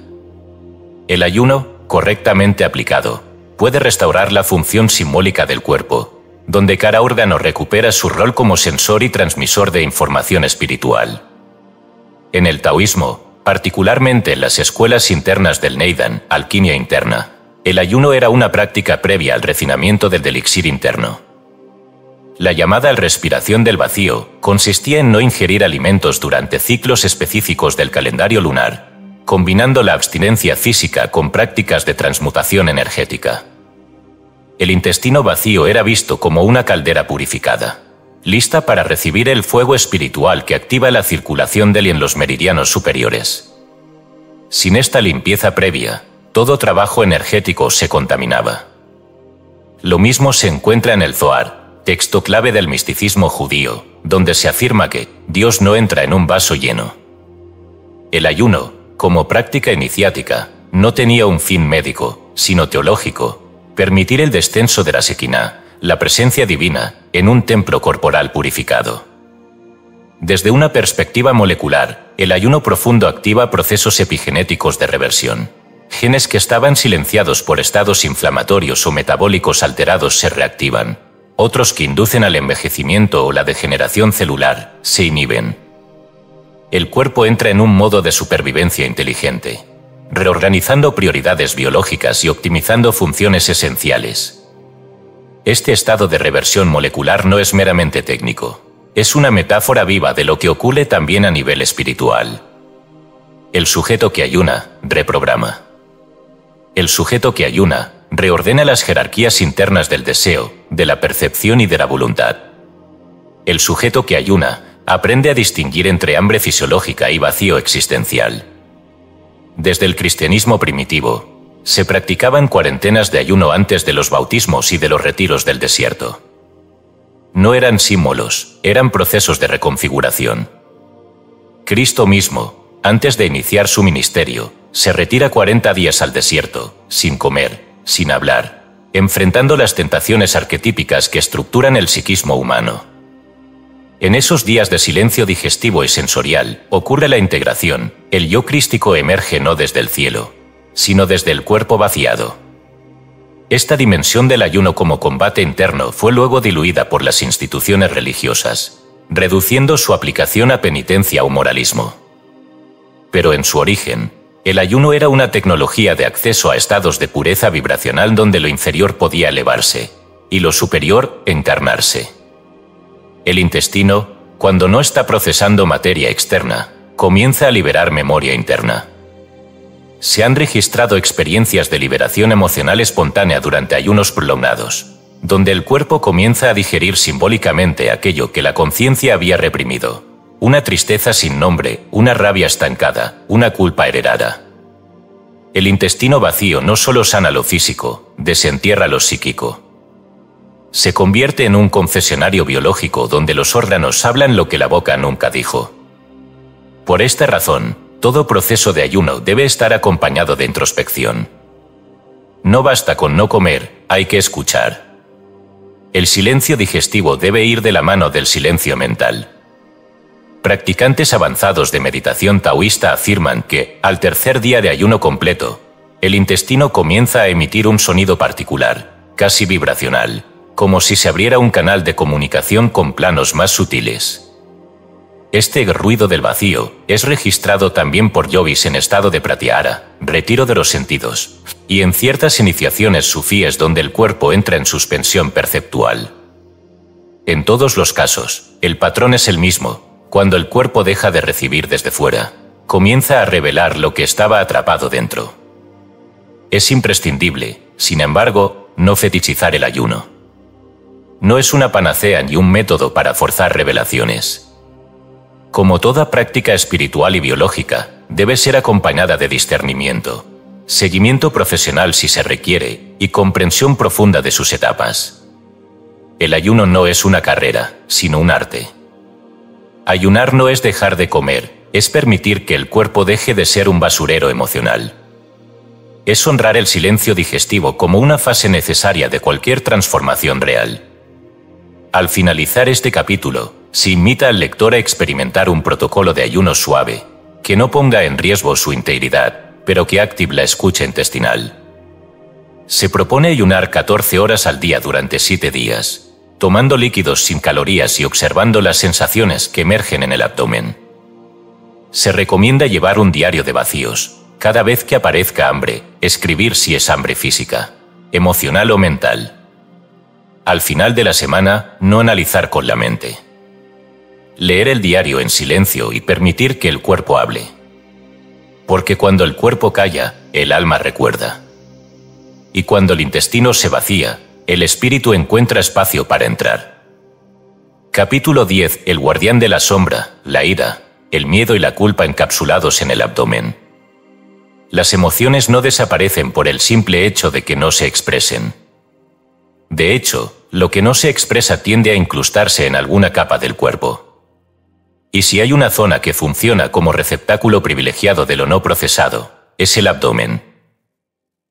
El ayuno, correctamente aplicado, puede restaurar la función simbólica del cuerpo, donde cada órgano recupera su rol como sensor y transmisor de información espiritual. En el taoísmo, particularmente en las escuelas internas del Neidan, alquimia interna, el ayuno era una práctica previa al refinamiento del elixir interno. La llamada respiración del vacío consistía en no ingerir alimentos durante ciclos específicos del calendario lunar, combinando la abstinencia física con prácticas de transmutación energética. El intestino vacío era visto como una caldera purificada, lista para recibir el fuego espiritual que activa la circulación del y en los meridianos superiores. Sin esta limpieza previa, todo trabajo energético se contaminaba. Lo mismo se encuentra en el Zohar, texto clave del misticismo judío, donde se afirma que Dios no entra en un vaso lleno. El ayuno, como práctica iniciática, no tenía un fin médico, sino teológico: permitir el descenso de la Shekinah, la presencia divina, en un templo corporal purificado. Desde una perspectiva molecular, el ayuno profundo activa procesos epigenéticos de reversión. Genes que estaban silenciados por estados inflamatorios o metabólicos alterados se reactivan. Otros que inducen al envejecimiento o la degeneración celular se inhiben. El cuerpo entra en un modo de supervivencia inteligente, reorganizando prioridades biológicas y optimizando funciones esenciales. Este estado de reversión molecular no es meramente técnico, es una metáfora viva de lo que ocurre también a nivel espiritual. El sujeto que ayuna, reprograma. El sujeto que ayuna, reordena las jerarquías internas del deseo, de la percepción y de la voluntad. El sujeto que ayuna, aprende a distinguir entre hambre fisiológica y vacío existencial. Desde el cristianismo primitivo, se practicaban cuarentenas de ayuno antes de los bautismos y de los retiros del desierto. No eran símbolos, eran procesos de reconfiguración. Cristo mismo, antes de iniciar su ministerio, se retira 40 días al desierto, sin comer, sin hablar, enfrentando las tentaciones arquetípicas que estructuran el psiquismo humano. En esos días de silencio digestivo y sensorial ocurre la integración. El yo crístico emerge no desde el cielo, sino desde el cuerpo vaciado. Esta dimensión del ayuno como combate interno fue luego diluida por las instituciones religiosas, reduciendo su aplicación a penitencia o moralismo. Pero en su origen, el ayuno era una tecnología de acceso a estados de pureza vibracional donde lo inferior podía elevarse y lo superior encarnarse. El intestino, cuando no está procesando materia externa, comienza a liberar memoria interna. Se han registrado experiencias de liberación emocional espontánea durante ayunos prolongados, donde el cuerpo comienza a digerir simbólicamente aquello que la conciencia había reprimido. Una tristeza sin nombre, una rabia estancada, una culpa heredada. El intestino vacío no solo sana lo físico, desentierra lo psíquico. Se convierte en un confesionario biológico donde los órganos hablan lo que la boca nunca dijo. Por esta razón, todo proceso de ayuno debe estar acompañado de introspección. No basta con no comer, hay que escuchar. El silencio digestivo debe ir de la mano del silencio mental. Practicantes avanzados de meditación taoísta afirman que, al tercer día de ayuno completo, el intestino comienza a emitir un sonido particular, casi vibracional, como si se abriera un canal de comunicación con planos más sutiles. Este ruido del vacío es registrado también por yogis en estado de pratyahara, retiro de los sentidos, y en ciertas iniciaciones sufíes donde el cuerpo entra en suspensión perceptual. En todos los casos, el patrón es el mismo. Cuando el cuerpo deja de recibir desde fuera, comienza a revelar lo que estaba atrapado dentro. Es imprescindible, sin embargo, no fetichizar el ayuno. No es una panacea ni un método para forzar revelaciones. Como toda práctica espiritual y biológica, debe ser acompañada de discernimiento, seguimiento profesional si se requiere y comprensión profunda de sus etapas. El ayuno no es una carrera, sino un arte. Ayunar no es dejar de comer, es permitir que el cuerpo deje de ser un basurero emocional. Es honrar el silencio digestivo como una fase necesaria de cualquier transformación real. Al finalizar este capítulo, se invita al lector a experimentar un protocolo de ayuno suave, que no ponga en riesgo su integridad, pero que active la escucha intestinal. Se propone ayunar 14 horas al día durante 7 días. Tomando líquidos sin calorías y observando las sensaciones que emergen en el abdomen. Se recomienda llevar un diario de vacíos. Cada vez que aparezca hambre, escribir si es hambre física, emocional o mental. Al final de la semana, no analizar con la mente. Leer el diario en silencio y permitir que el cuerpo hable. Porque cuando el cuerpo calla, el alma recuerda. Y cuando el intestino se vacía, el espíritu encuentra espacio para entrar. Capítulo 10. El guardián de la sombra, la ira, el miedo y la culpa encapsulados en el abdomen. Las emociones no desaparecen por el simple hecho de que no se expresen. De hecho, lo que no se expresa tiende a incrustarse en alguna capa del cuerpo. Y si hay una zona que funciona como receptáculo privilegiado de lo no procesado, es el abdomen.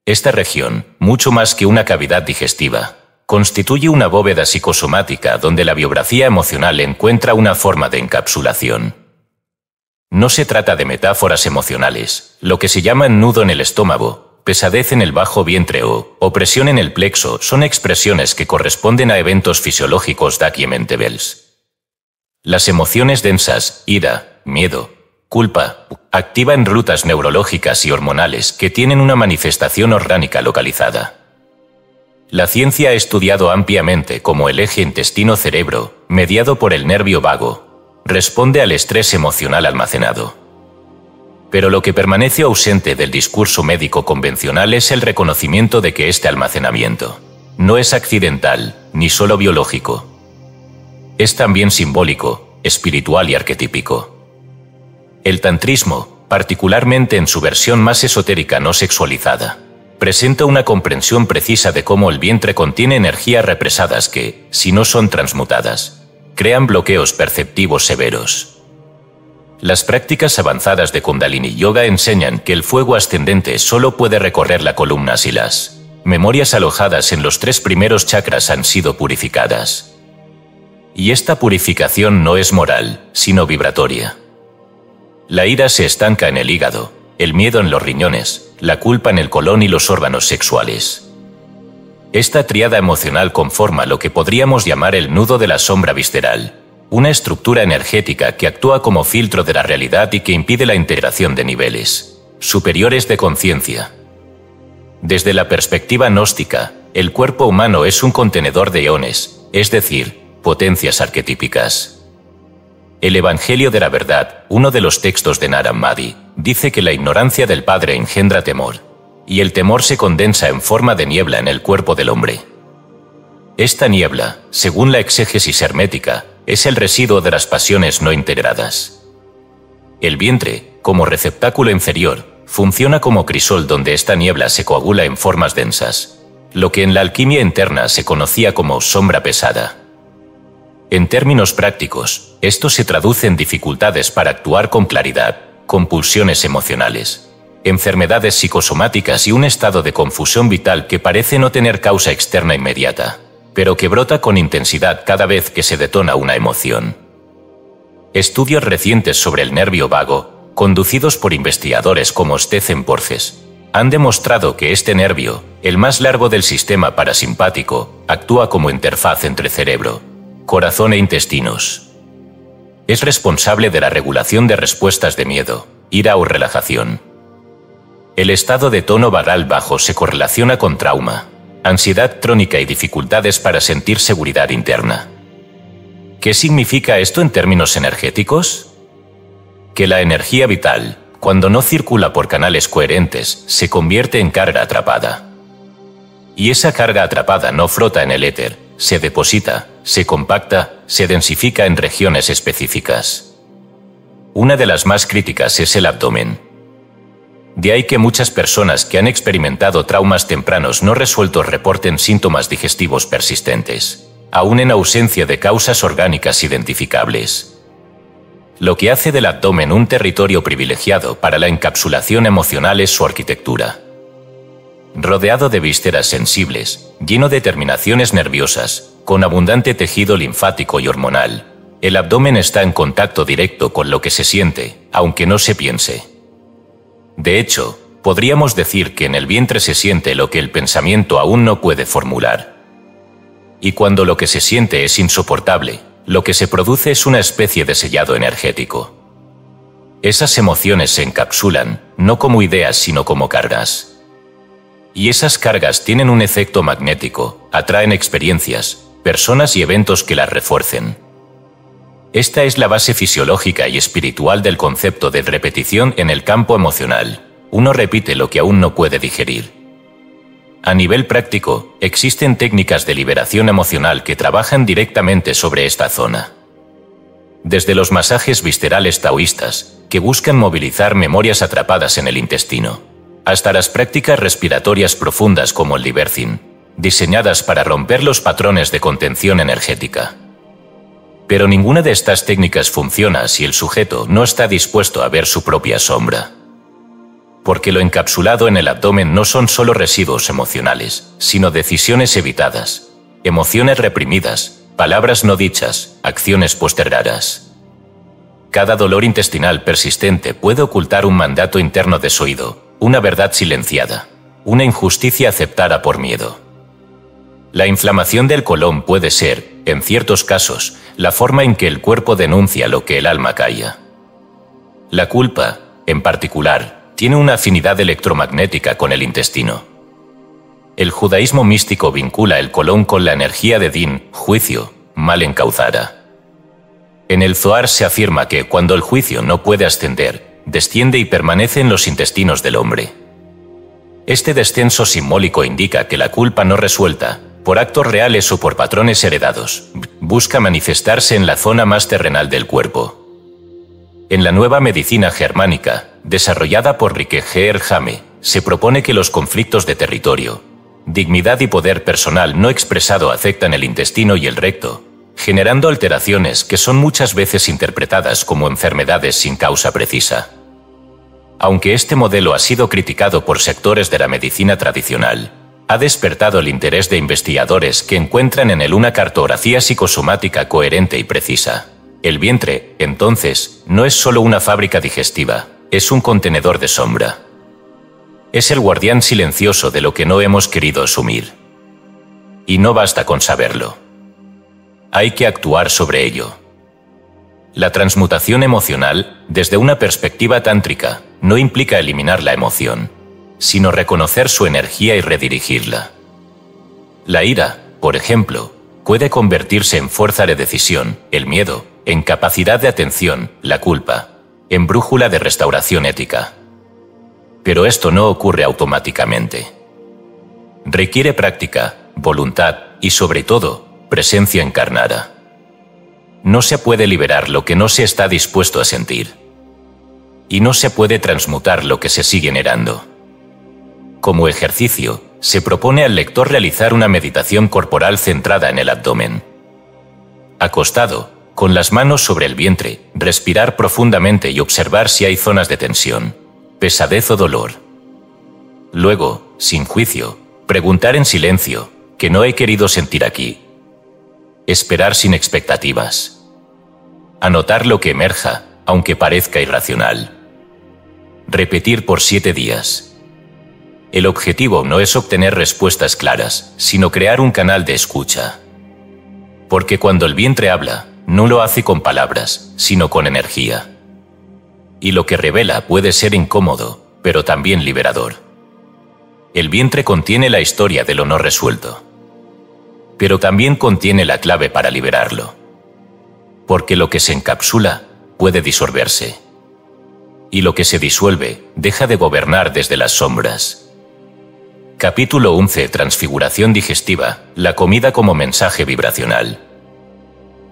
Esta región, mucho más que una cavidad digestiva, constituye una bóveda psicosomática donde la biografía emocional encuentra una forma de encapsulación. No se trata de metáforas emocionales, lo que se llama nudo en el estómago, pesadez en el bajo vientre o opresión en el plexo son expresiones que corresponden a eventos fisiológicos Dachie-Mentebels. Las emociones densas, ira, miedo, culpa, activan rutas neurológicas y hormonales que tienen una manifestación orgánica localizada. La ciencia ha estudiado ampliamente cómo el eje intestino-cerebro, mediado por el nervio vago, responde al estrés emocional almacenado. Pero lo que permanece ausente del discurso médico convencional es el reconocimiento de que este almacenamiento no es accidental, ni solo biológico. Es también simbólico, espiritual y arquetípico. El tantrismo, particularmente en su versión más esotérica no sexualizada, presenta una comprensión precisa de cómo el vientre contiene energías represadas que, si no son transmutadas, crean bloqueos perceptivos severos. Las prácticas avanzadas de Kundalini Yoga enseñan que el fuego ascendente solo puede recorrer la columna Silas, memorias alojadas en los 3 primeros chakras han sido purificadas. Y esta purificación no es moral, sino vibratoria. La ira se estanca en el hígado, el miedo en los riñones, la culpa en el colon y los órganos sexuales. Esta tríada emocional conforma lo que podríamos llamar el nudo de la sombra visceral, una estructura energética que actúa como filtro de la realidad y que impide la integración de niveles superiores de conciencia. Desde la perspectiva gnóstica, el cuerpo humano es un contenedor de iones, es decir, potencias arquetípicas. El Evangelio de la Verdad, uno de los textos de Nara Mahdi, dice que la ignorancia del Padre engendra temor, y el temor se condensa en forma de niebla en el cuerpo del hombre. Esta niebla, según la exégesis hermética, es el residuo de las pasiones no integradas. El vientre, como receptáculo inferior, funciona como crisol donde esta niebla se coagula en formas densas, lo que en la alquimia interna se conocía como sombra pesada. En términos prácticos, esto se traduce en dificultades para actuar con claridad, compulsiones emocionales, enfermedades psicosomáticas y un estado de confusión vital que parece no tener causa externa inmediata, pero que brota con intensidad cada vez que se detona una emoción. Estudios recientes sobre el nervio vago, conducidos por investigadores como Stephen Porges, han demostrado que este nervio, el más largo del sistema parasimpático, actúa como interfaz entre cerebro, corazón e intestinos. Es responsable de la regulación de respuestas de miedo, ira o relajación. El estado de tono vagal bajo se correlaciona con trauma, ansiedad crónica y dificultades para sentir seguridad interna. ¿Qué significa esto en términos energéticos? Que la energía vital, cuando no circula por canales coherentes, se convierte en carga atrapada. Y esa carga atrapada no flota en el éter, se deposita, se compacta, se densifica en regiones específicas. Una de las más críticas es el abdomen. De ahí que muchas personas que han experimentado traumas tempranos no resueltos reporten síntomas digestivos persistentes, aún en ausencia de causas orgánicas identificables. Lo que hace del abdomen un territorio privilegiado para la encapsulación emocional es su arquitectura. Rodeado de vísceras sensibles, lleno de terminaciones nerviosas, con abundante tejido linfático y hormonal, el abdomen está en contacto directo con lo que se siente, aunque no se piense. De hecho, podríamos decir que en el vientre se siente lo que el pensamiento aún no puede formular. Y cuando lo que se siente es insoportable, lo que se produce es una especie de sellado energético. Esas emociones se encapsulan, no como ideas sino como cargas. Y esas cargas tienen un efecto magnético, atraen experiencias, personas y eventos que las refuercen. Esta es la base fisiológica y espiritual del concepto de repetición en el campo emocional. Uno repite lo que aún no puede digerir. A nivel práctico, existen técnicas de liberación emocional que trabajan directamente sobre esta zona. Desde los masajes viscerales taoístas, que buscan movilizar memorias atrapadas en el intestino, hasta las prácticas respiratorias profundas como el Liberthin, diseñadas para romper los patrones de contención energética. Pero ninguna de estas técnicas funciona si el sujeto no está dispuesto a ver su propia sombra. Porque lo encapsulado en el abdomen no son solo residuos emocionales, sino decisiones evitadas, emociones reprimidas, palabras no dichas, acciones postergadas. Cada dolor intestinal persistente puede ocultar un mandato interno desoído, una verdad silenciada, una injusticia aceptada por miedo. La inflamación del colon puede ser, en ciertos casos, la forma en que el cuerpo denuncia lo que el alma calla. La culpa, en particular, tiene una afinidad electromagnética con el intestino. El judaísmo místico vincula el colon con la energía de Din, juicio, mal encauzada. En el Zohar se afirma que cuando el juicio no puede ascender, desciende y permanece en los intestinos del hombre. Este descenso simbólico indica que la culpa no resuelta, por actos reales o por patrones heredados, busca manifestarse en la zona más terrenal del cuerpo. En la nueva medicina germánica, desarrollada por Rike Gerhame, se propone que los conflictos de territorio, dignidad y poder personal no expresado afectan el intestino y el recto, generando alteraciones que son muchas veces interpretadas como enfermedades sin causa precisa. Aunque este modelo ha sido criticado por sectores de la medicina tradicional, ha despertado el interés de investigadores que encuentran en él una cartografía psicosomática coherente y precisa. El vientre, entonces, no es solo una fábrica digestiva, es un contenedor de sombra. Es el guardián silencioso de lo que no hemos querido asumir. Y no basta con saberlo. Hay que actuar sobre ello. La transmutación emocional, desde una perspectiva tántrica, no implica eliminar la emoción, sino reconocer su energía y redirigirla. La ira, por ejemplo, puede convertirse en fuerza de decisión, el miedo, en capacidad de atención, la culpa, en brújula de restauración ética. Pero esto no ocurre automáticamente. Requiere práctica, voluntad y, sobre todo, presencia encarnada. No se puede liberar lo que no se está dispuesto a sentir. Y no se puede transmutar lo que se sigue generando. Como ejercicio, se propone al lector realizar una meditación corporal centrada en el abdomen. Acostado, con las manos sobre el vientre, respirar profundamente y observar si hay zonas de tensión, pesadez o dolor. Luego, sin juicio, preguntar en silencio, ¿qué no he querido sentir aquí? Esperar sin expectativas. Anotar lo que emerja, aunque parezca irracional. Repetir por 7 días. El objetivo no es obtener respuestas claras, sino crear un canal de escucha. Porque cuando el vientre habla, no lo hace con palabras, sino con energía. Y lo que revela puede ser incómodo, pero también liberador. El vientre contiene la historia de lo no resuelto. Pero también contiene la clave para liberarlo. Porque lo que se encapsula puede disolverse. Y lo que se disuelve deja de gobernar desde las sombras. Capítulo 11. Transfiguración digestiva, la comida como mensaje vibracional.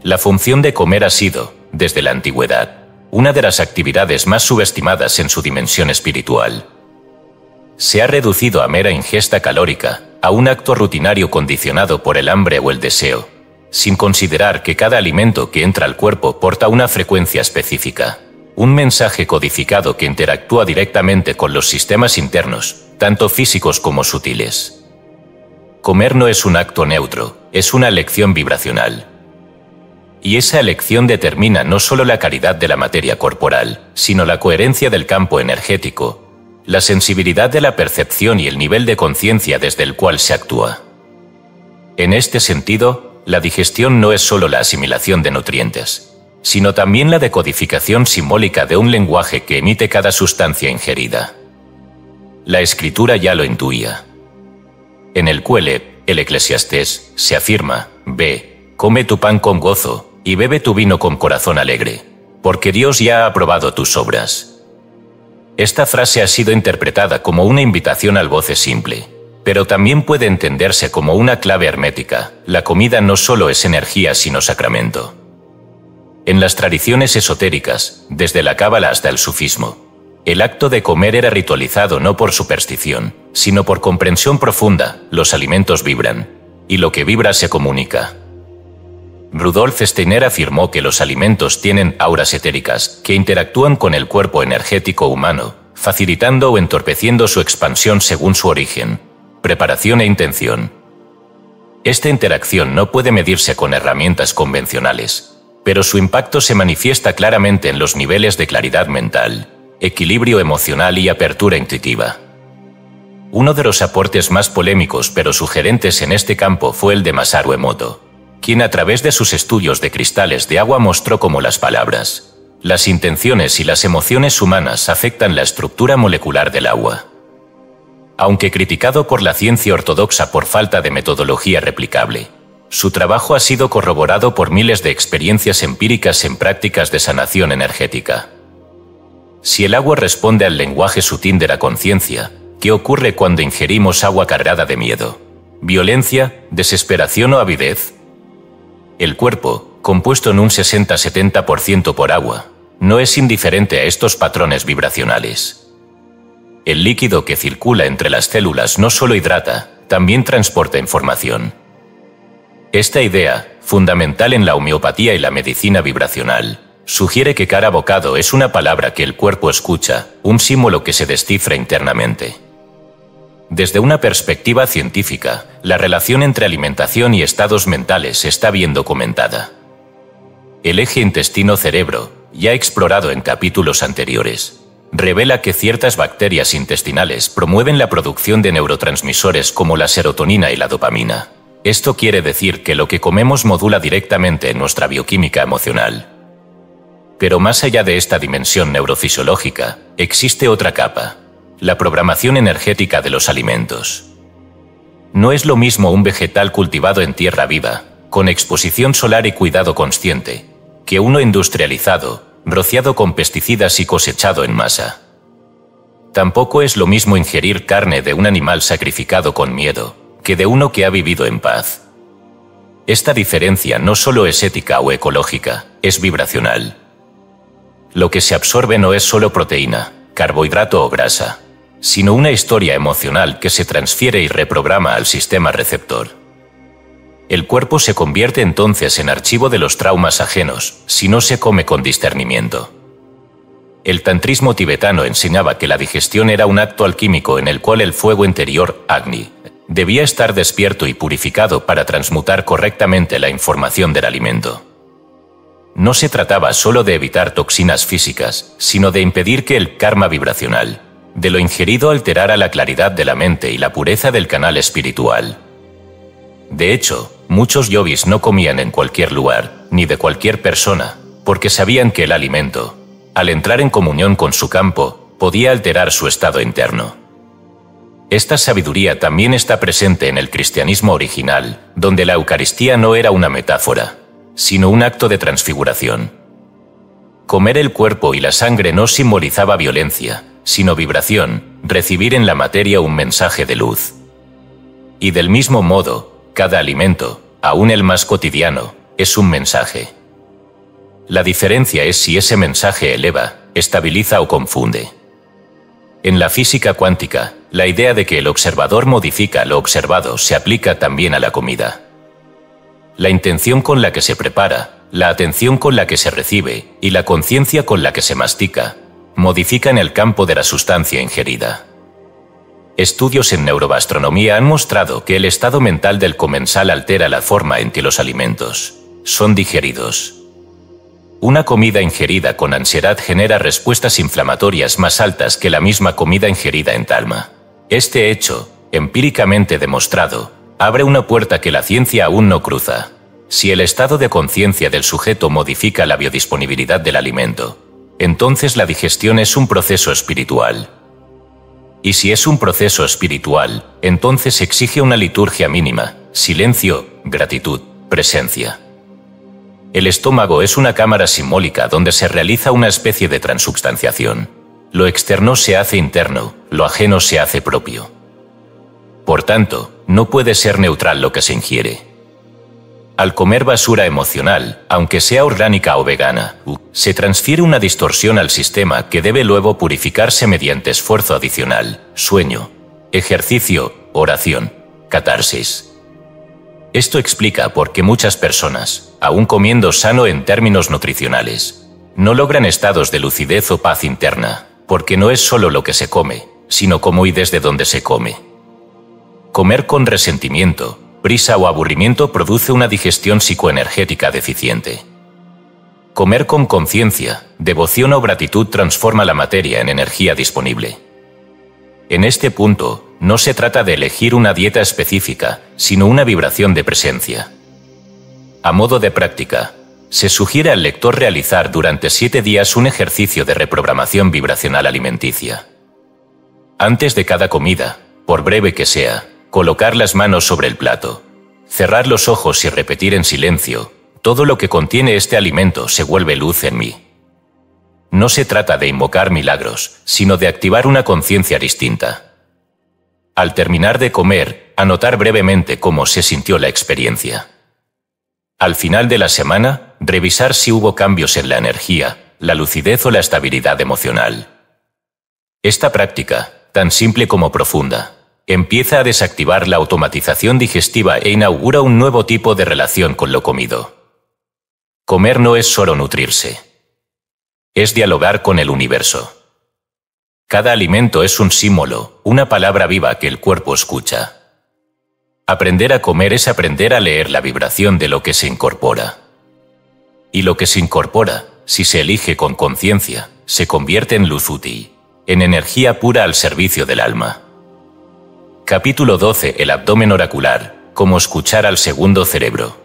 La función de comer ha sido, desde la antigüedad, una de las actividades más subestimadas en su dimensión espiritual. Se ha reducido a mera ingesta calórica, a un acto rutinario condicionado por el hambre o el deseo, sin considerar que cada alimento que entra al cuerpo porta una frecuencia específica, un mensaje codificado que interactúa directamente con los sistemas internos, tanto físicos como sutiles. Comer no es un acto neutro, es una elección vibracional. Y esa elección determina no solo la calidad de la materia corporal, sino la coherencia del campo energético, la sensibilidad de la percepción y el nivel de conciencia desde el cual se actúa. En este sentido, la digestión no es solo la asimilación de nutrientes, sino también la decodificación simbólica de un lenguaje que emite cada sustancia ingerida. La escritura ya lo intuía. En el Qoheleth, el Eclesiastés, se afirma: ve, come tu pan con gozo, y bebe tu vino con corazón alegre, porque Dios ya ha aprobado tus obras. Esta frase ha sido interpretada como una invitación al goce simple, pero también puede entenderse como una clave hermética: la comida no solo es energía sino sacramento. En las tradiciones esotéricas, desde la cábala hasta el sufismo, el acto de comer era ritualizado no por superstición, sino por comprensión profunda. Los alimentos vibran, y lo que vibra se comunica. Rudolf Steiner afirmó que los alimentos tienen auras etéricas que interactúan con el cuerpo energético humano, facilitando o entorpeciendo su expansión según su origen, preparación e intención. Esta interacción no puede medirse con herramientas convencionales, pero su impacto se manifiesta claramente en los niveles de claridad mental, equilibrio emocional y apertura intuitiva. Uno de los aportes más polémicos pero sugerentes en este campo fue el de Masaru Emoto, quien a través de sus estudios de cristales de agua mostró cómo las palabras, las intenciones y las emociones humanas afectan la estructura molecular del agua. Aunque criticado por la ciencia ortodoxa por falta de metodología replicable, su trabajo ha sido corroborado por miles de experiencias empíricas en prácticas de sanación energética. Si el agua responde al lenguaje sutil de la conciencia, ¿qué ocurre cuando ingerimos agua cargada de miedo, violencia, desesperación o avidez? El cuerpo, compuesto en un 60-70% por agua, no es indiferente a estos patrones vibracionales. El líquido que circula entre las células no solo hidrata, también transporta información. Esta idea, fundamental en la homeopatía y la medicina vibracional, sugiere que cada bocado es una palabra que el cuerpo escucha, un símbolo que se descifra internamente. Desde una perspectiva científica, la relación entre alimentación y estados mentales está bien documentada. El eje intestino-cerebro, ya explorado en capítulos anteriores, revela que ciertas bacterias intestinales promueven la producción de neurotransmisores como la serotonina y la dopamina. Esto quiere decir que lo que comemos modula directamente nuestra bioquímica emocional. Pero más allá de esta dimensión neurofisiológica, existe otra capa: la programación energética de los alimentos. No es lo mismo un vegetal cultivado en tierra viva, con exposición solar y cuidado consciente, que uno industrializado, rociado con pesticidas y cosechado en masa. Tampoco es lo mismo ingerir carne de un animal sacrificado con miedo, que de uno que ha vivido en paz. Esta diferencia no solo es ética o ecológica, es vibracional. Lo que se absorbe no es solo proteína, carbohidrato o grasa, sino una historia emocional que se transfiere y reprograma al sistema receptor. El cuerpo se convierte entonces en archivo de los traumas ajenos, si no se come con discernimiento. El tantrismo tibetano enseñaba que la digestión era un acto alquímico en el cual el fuego interior, Agni, debía estar despierto y purificado para transmutar correctamente la información del alimento. No se trataba solo de evitar toxinas físicas, sino de impedir que el karma vibracional de lo ingerido alterara la claridad de la mente y la pureza del canal espiritual. De hecho, muchos yogis no comían en cualquier lugar, ni de cualquier persona, porque sabían que el alimento, al entrar en comunión con su campo, podía alterar su estado interno. Esta sabiduría también está presente en el cristianismo original, donde la Eucaristía no era una metáfora, sino un acto de transfiguración. Comer el cuerpo y la sangre no simbolizaba violencia, sino vibración, recibir en la materia un mensaje de luz. Y del mismo modo, cada alimento, aun el más cotidiano, es un mensaje. La diferencia es si ese mensaje eleva, estabiliza o confunde. En la física cuántica, la idea de que el observador modifica lo observado se aplica también a la comida. La intención con la que se prepara, la atención con la que se recibe y la conciencia con la que se mastica, modifican el campo de la sustancia ingerida. Estudios en neuroastronomía han mostrado que el estado mental del comensal altera la forma en que los alimentos son digeridos. Una comida ingerida con ansiedad genera respuestas inflamatorias más altas que la misma comida ingerida en calma. Este hecho, empíricamente demostrado, abre una puerta que la ciencia aún no cruza. Si el estado de conciencia del sujeto modifica la biodisponibilidad del alimento, entonces la digestión es un proceso espiritual. Y si es un proceso espiritual, entonces exige una liturgia mínima, silencio, gratitud, presencia. El estómago es una cámara simbólica donde se realiza una especie de transubstanciación. Lo externo se hace interno, lo ajeno se hace propio. Por tanto, no puede ser neutral lo que se ingiere. Al comer basura emocional, aunque sea orgánica o vegana, se transfiere una distorsión al sistema que debe luego purificarse mediante esfuerzo adicional, sueño, ejercicio, oración, catarsis. Esto explica por qué muchas personas, aun comiendo sano en términos nutricionales, no logran estados de lucidez o paz interna, porque no es solo lo que se come, sino cómo y desde dónde se come. Comer con resentimiento, prisa o aburrimiento produce una digestión psicoenergética deficiente. Comer con conciencia, devoción o gratitud transforma la materia en energía disponible. En este punto, no se trata de elegir una dieta específica, sino una vibración de presencia. A modo de práctica, se sugiere al lector realizar durante 7 días un ejercicio de reprogramación vibracional alimenticia. Antes de cada comida, por breve que sea, colocar las manos sobre el plato, cerrar los ojos y repetir en silencio: todo lo que contiene este alimento se vuelve luz en mí. No se trata de invocar milagros, sino de activar una conciencia distinta. Al terminar de comer, anotar brevemente cómo se sintió la experiencia. Al final de la semana, revisar si hubo cambios en la energía, la lucidez o la estabilidad emocional. Esta práctica, tan simple como profunda, empieza a desactivar la automatización digestiva e inaugura un nuevo tipo de relación con lo comido. Comer no es solo nutrirse. Es dialogar con el universo. Cada alimento es un símbolo, una palabra viva que el cuerpo escucha. Aprender a comer es aprender a leer la vibración de lo que se incorpora. Y lo que se incorpora, si se elige con conciencia, se convierte en luz útil, en energía pura al servicio del alma. Capítulo 12. El abdomen oracular, cómo escuchar al segundo cerebro.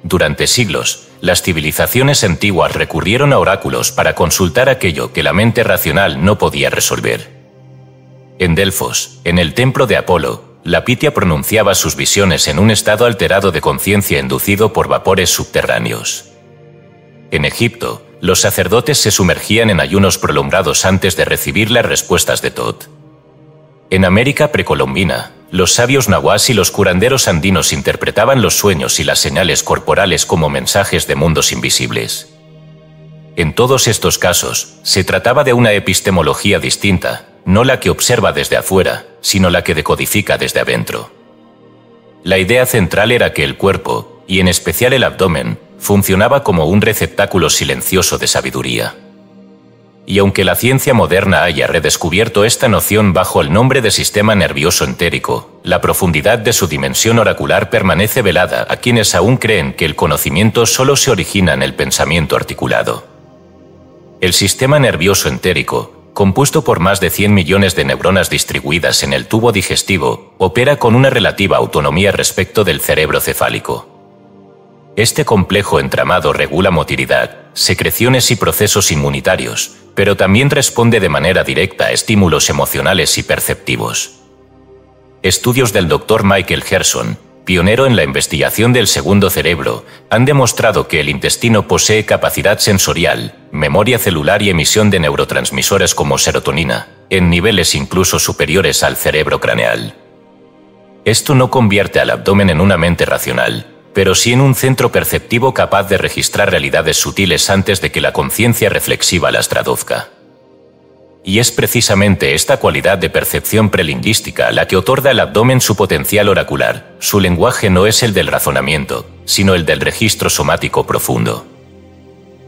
Durante siglos, las civilizaciones antiguas recurrieron a oráculos para consultar aquello que la mente racional no podía resolver. En Delfos, en el templo de Apolo, la Pitia pronunciaba sus visiones en un estado alterado de conciencia inducido por vapores subterráneos. En Egipto, los sacerdotes se sumergían en ayunos prolongados antes de recibir las respuestas de Tot. En América precolombina, los sabios nahuas y los curanderos andinos interpretaban los sueños y las señales corporales como mensajes de mundos invisibles. En todos estos casos, se trataba de una epistemología distinta, no la que observa desde afuera, sino la que decodifica desde adentro. La idea central era que el cuerpo, y en especial el abdomen, funcionaba como un receptáculo silencioso de sabiduría. Y aunque la ciencia moderna haya redescubierto esta noción bajo el nombre de sistema nervioso entérico, la profundidad de su dimensión oracular permanece velada a quienes aún creen que el conocimiento solo se origina en el pensamiento articulado. El sistema nervioso entérico, compuesto por más de 100 millones de neuronas distribuidas en el tubo digestivo, opera con una relativa autonomía respecto del cerebro cefálico. Este complejo entramado regula motilidad, secreciones y procesos inmunitarios, pero también responde de manera directa a estímulos emocionales y perceptivos. Estudios del Dr. Michael Gerson, pionero en la investigación del segundo cerebro, han demostrado que el intestino posee capacidad sensorial, memoria celular y emisión de neurotransmisores como serotonina, en niveles incluso superiores al cerebro craneal. Esto no convierte al abdomen en una mente racional, pero sí en un centro perceptivo capaz de registrar realidades sutiles antes de que la conciencia reflexiva las traduzca. Y es precisamente esta cualidad de percepción prelingüística la que otorga al abdomen su potencial oracular. Su lenguaje no es el del razonamiento, sino el del registro somático profundo.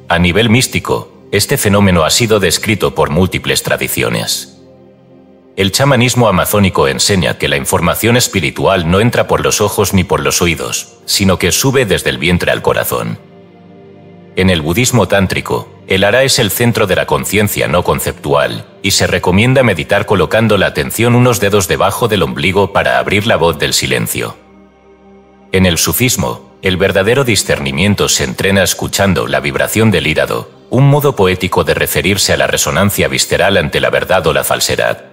A nivel místico, este fenómeno ha sido descrito por múltiples tradiciones. El chamanismo amazónico enseña que la información espiritual no entra por los ojos ni por los oídos, sino que sube desde el vientre al corazón. En el budismo tántrico, el hara es el centro de la conciencia no conceptual, y se recomienda meditar colocando la atención unos dedos debajo del ombligo para abrir la voz del silencio. En el sufismo, el verdadero discernimiento se entrena escuchando la vibración del hígado, un modo poético de referirse a la resonancia visceral ante la verdad o la falsedad.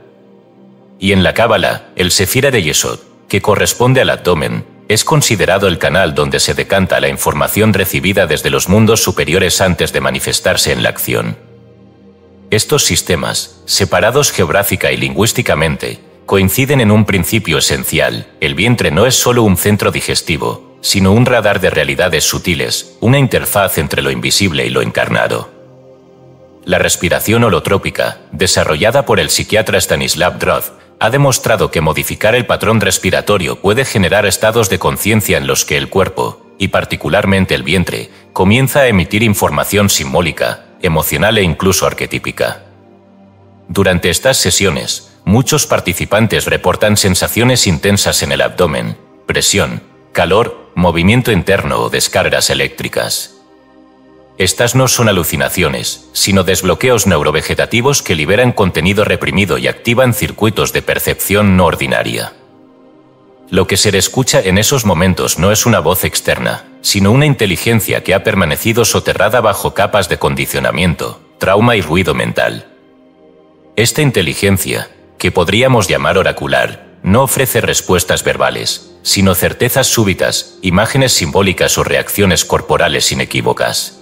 Y en la cábala, el sefira de Yesod, que corresponde al abdomen, es considerado el canal donde se decanta la información recibida desde los mundos superiores antes de manifestarse en la acción. Estos sistemas, separados geográfica y lingüísticamente, coinciden en un principio esencial: el vientre no es solo un centro digestivo, sino un radar de realidades sutiles, una interfaz entre lo invisible y lo encarnado. La respiración holotrópica, desarrollada por el psiquiatra Stanislav Grof, ha demostrado que modificar el patrón respiratorio puede generar estados de conciencia en los que el cuerpo, y particularmente el vientre, comienza a emitir información simbólica, emocional e incluso arquetípica. Durante estas sesiones, muchos participantes reportan sensaciones intensas en el abdomen, presión, calor, movimiento interno o descargas eléctricas. Estas no son alucinaciones, sino desbloqueos neurovegetativos que liberan contenido reprimido y activan circuitos de percepción no ordinaria. Lo que se escucha en esos momentos no es una voz externa, sino una inteligencia que ha permanecido soterrada bajo capas de condicionamiento, trauma y ruido mental. Esta inteligencia, que podríamos llamar oracular, no ofrece respuestas verbales, sino certezas súbitas, imágenes simbólicas o reacciones corporales inequívocas.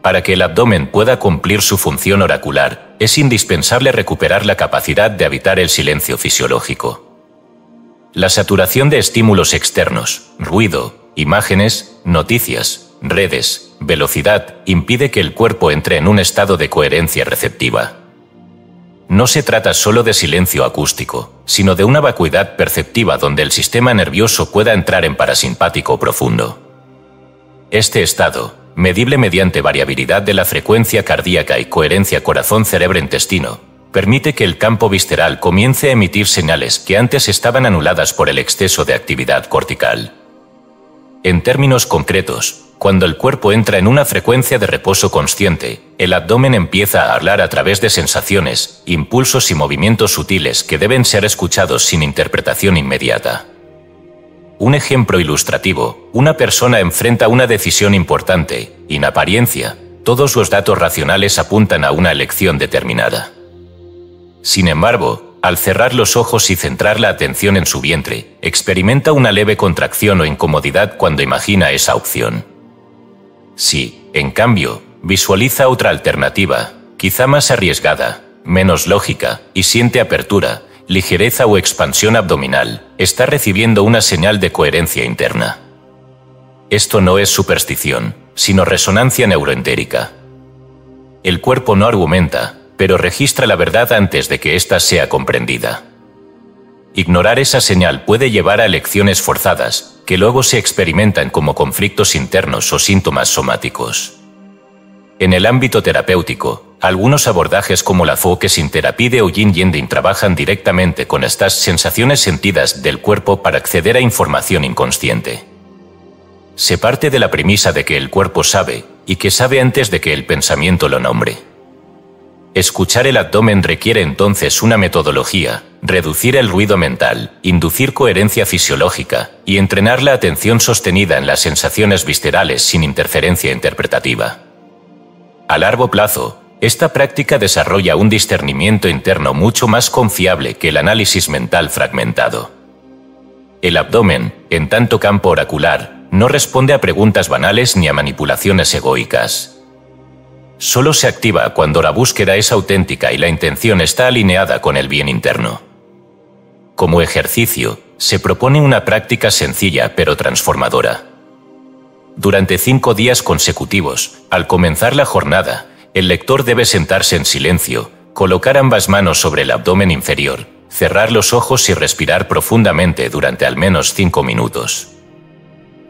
Para que el abdomen pueda cumplir su función oracular, es indispensable recuperar la capacidad de habitar el silencio fisiológico. La saturación de estímulos externos, ruido, imágenes, noticias, redes, velocidad, impide que el cuerpo entre en un estado de coherencia receptiva. No se trata solo de silencio acústico, sino de una vacuidad perceptiva donde el sistema nervioso pueda entrar en parasimpático profundo. Este estado, medible mediante variabilidad de la frecuencia cardíaca y coherencia corazón-cerebro-intestino, permite que el campo visceral comience a emitir señales que antes estaban anuladas por el exceso de actividad cortical. En términos concretos, cuando el cuerpo entra en una frecuencia de reposo consciente, el abdomen empieza a hablar a través de sensaciones, impulsos y movimientos sutiles que deben ser escuchados sin interpretación inmediata. Un ejemplo ilustrativo: una persona enfrenta una decisión importante, y en apariencia, todos los datos racionales apuntan a una elección determinada. Sin embargo, al cerrar los ojos y centrar la atención en su vientre, experimenta una leve contracción o incomodidad cuando imagina esa opción. Si, en cambio, visualiza otra alternativa, quizá más arriesgada, menos lógica, y siente apertura, ligereza o expansión abdominal, está recibiendo una señal de coherencia interna. Esto no es superstición, sino resonancia neuroentérica. El cuerpo no argumenta, pero registra la verdad antes de que ésta sea comprendida. Ignorar esa señal puede llevar a elecciones forzadas, que luego se experimentan como conflictos internos o síntomas somáticos. En el ámbito terapéutico, algunos abordajes como la Focusing Therapy o Yin Yending trabajan directamente con estas sensaciones sentidas del cuerpo para acceder a información inconsciente. Se parte de la premisa de que el cuerpo sabe, y que sabe antes de que el pensamiento lo nombre. Escuchar el abdomen requiere entonces una metodología: reducir el ruido mental, inducir coherencia fisiológica y entrenar la atención sostenida en las sensaciones viscerales sin interferencia interpretativa. A largo plazo, esta práctica desarrolla un discernimiento interno mucho más confiable que el análisis mental fragmentado. El abdomen, en tanto campo oracular, no responde a preguntas banales ni a manipulaciones egoicas. Solo se activa cuando la búsqueda es auténtica y la intención está alineada con el bien interno. Como ejercicio, se propone una práctica sencilla pero transformadora. Durante 5 días consecutivos, al comenzar la jornada, el lector debe sentarse en silencio, colocar ambas manos sobre el abdomen inferior, cerrar los ojos y respirar profundamente durante al menos 5 minutos.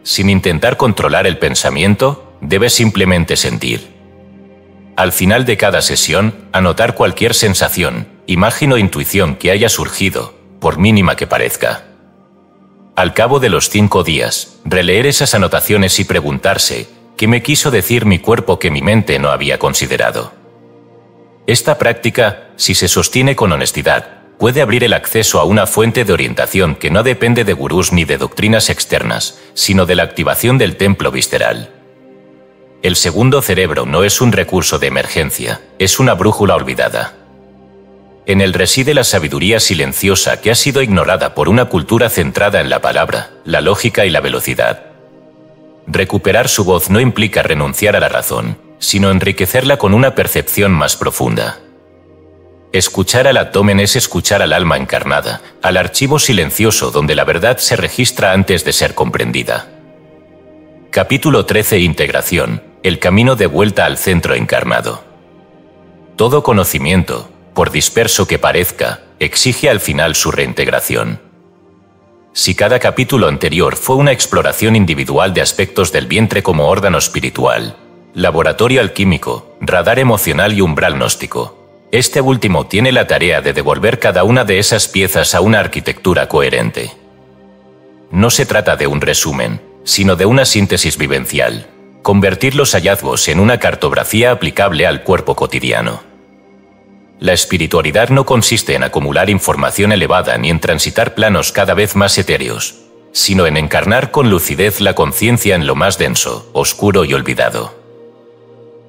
Sin intentar controlar el pensamiento, debe simplemente sentir. Al final de cada sesión, anotar cualquier sensación, imagen o intuición que haya surgido, por mínima que parezca. Al cabo de los 5 días, releer esas anotaciones y preguntarse: ¿qué me quiso decir mi cuerpo que mi mente no había considerado? Esta práctica, si se sostiene con honestidad, puede abrir el acceso a una fuente de orientación que no depende de gurús ni de doctrinas externas, sino de la activación del templo visceral. El segundo cerebro no es un recurso de emergencia, es una brújula olvidada. En él reside la sabiduría silenciosa que ha sido ignorada por una cultura centrada en la palabra, la lógica y la velocidad. Recuperar su voz no implica renunciar a la razón, sino enriquecerla con una percepción más profunda. Escuchar al abdomen es escuchar al alma encarnada, al archivo silencioso donde la verdad se registra antes de ser comprendida. Capítulo 13: Integración, el camino de vuelta al centro encarnado. Todo conocimiento, por disperso que parezca, exige al final su reintegración. Si cada capítulo anterior fue una exploración individual de aspectos del vientre como órgano espiritual, laboratorio alquímico, radar emocional y umbral gnóstico, este último tiene la tarea de devolver cada una de esas piezas a una arquitectura coherente. No se trata de un resumen, sino de una síntesis vivencial, convertir los hallazgos en una cartografía aplicable al cuerpo cotidiano. La espiritualidad no consiste en acumular información elevada ni en transitar planos cada vez más etéreos, sino en encarnar con lucidez la conciencia en lo más denso, oscuro y olvidado.